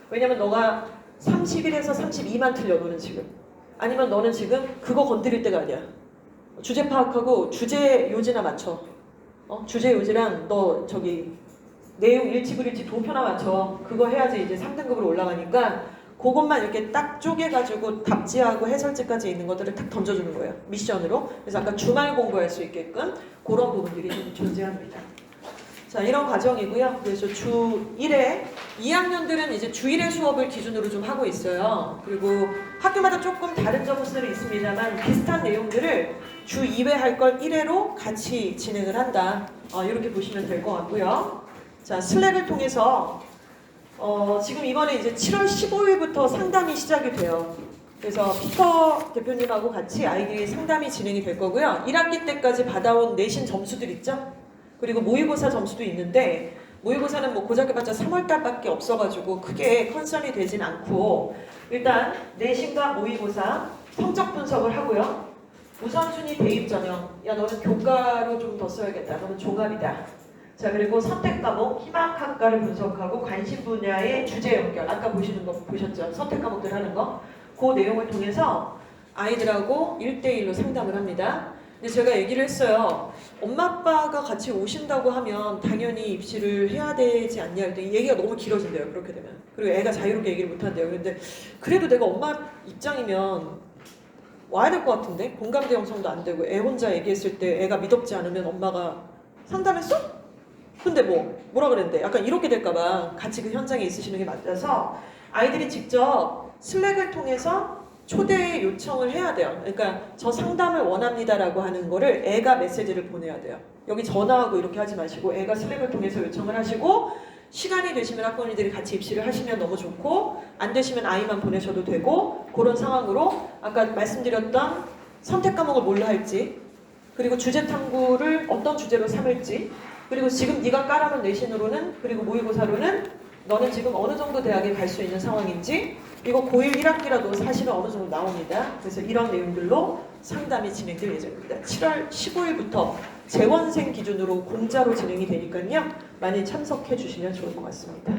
[SPEAKER 1] 왜냐면 너가 31에서 32만 틀려 너는 지금. 아니면 너는 지금 그거 건드릴 때가 아니야. 주제 파악하고 주제 요지나 맞춰. 주제 요지랑 너 저기 내용 일치불일치 도표나 맞춰. 그거 해야지 이제 3등급으로 올라가니까 그것만 이렇게 딱 쪼개가지고 답지하고 해설지까지 있는 것들을 딱 던져주는 거예요. 미션으로. 그래서 아까 주말 공부할 수 있게끔 그런 부분들이 좀 존재합니다. 자, 이런 과정이고요. 그래서 주 1회 2학년들은 이제 주 1회 수업을 기준으로 좀 하고 있어요. 그리고 학교마다 조금 다른 점수들이 있습니다만 비슷한 내용들을 주 2회 할 걸 1회로 같이 진행을 한다. 이렇게 보시면 될 것 같고요. 자, 슬랙을 통해서 지금 이번에 이제 7월 15일부터 상담이 시작이 돼요. 그래서 피터 대표님하고 같이 아이들이 상담이 진행이 될 거고요. 1학기 때까지 받아온 내신 점수들 있죠? 그리고 모의고사 점수도 있는데 모의고사는 뭐 고작해봤자 3월달밖에 없어가지고 크게 컨설이 되진 않고 일단 내신과 모의고사 성적 분석을 하고요. 우선순위 대입 전형. 야 너는 교과로 좀 더 써야겠다. 너는 종합이다. 자 그리고 선택 과목 희망학과를 분석하고 관심 분야의 주제 연결. 아까 보시는 거 보셨죠? 선택 과목들 하는 거. 그 내용을 통해서 아이들하고 1대1로 상담을 합니다. 근데 제가 얘기를 했어요. 엄마 아빠가 같이 오신다고 하면 당연히 입시를 해야 되지 않냐 했더니 얘기가 너무 길어진대요. 그렇게 되면. 그리고 애가 자유롭게 얘기를 못한대요. 근데 그래도 내가 엄마 입장이면 와야 될 것 같은데? 공감대 형성도 안 되고 애 혼자 얘기했을 때 애가 믿었지 않으면 엄마가 상담했어? 근데 뭐라 그랬는데? 약간 이렇게 될까봐 같이 그 현장에 있으시는 게 맞아서 아이들이 직접 슬랙을 통해서 초대 요청을 해야 돼요. 그러니까 저 상담을 원합니다라고 하는 거를 애가 메시지를 보내야 돼요. 여기 전화하고 이렇게 하지 마시고 애가 슬랙을 통해서 요청을 하시고 시간이 되시면 학부모님들이 같이 입시를 하시면 너무 좋고 안 되시면 아이만 보내셔도 되고 그런 상황으로 아까 말씀드렸던 선택 과목을 뭘로 할지 그리고 주제 탐구를 어떤 주제로 삼을지 그리고 지금 네가 깔아놓은 내신으로는 그리고 모의고사로는 너는 지금 어느 정도 대학에 갈 수 있는 상황인지 이거 고1 1학기라도 사실은 어느 정도 나옵니다. 그래서 이런 내용들로 상담이 진행될 예정입니다. 7월 15일부터 재원생 기준으로 공짜로 진행이 되니까요. 많이 참석해 주시면 좋을 것 같습니다.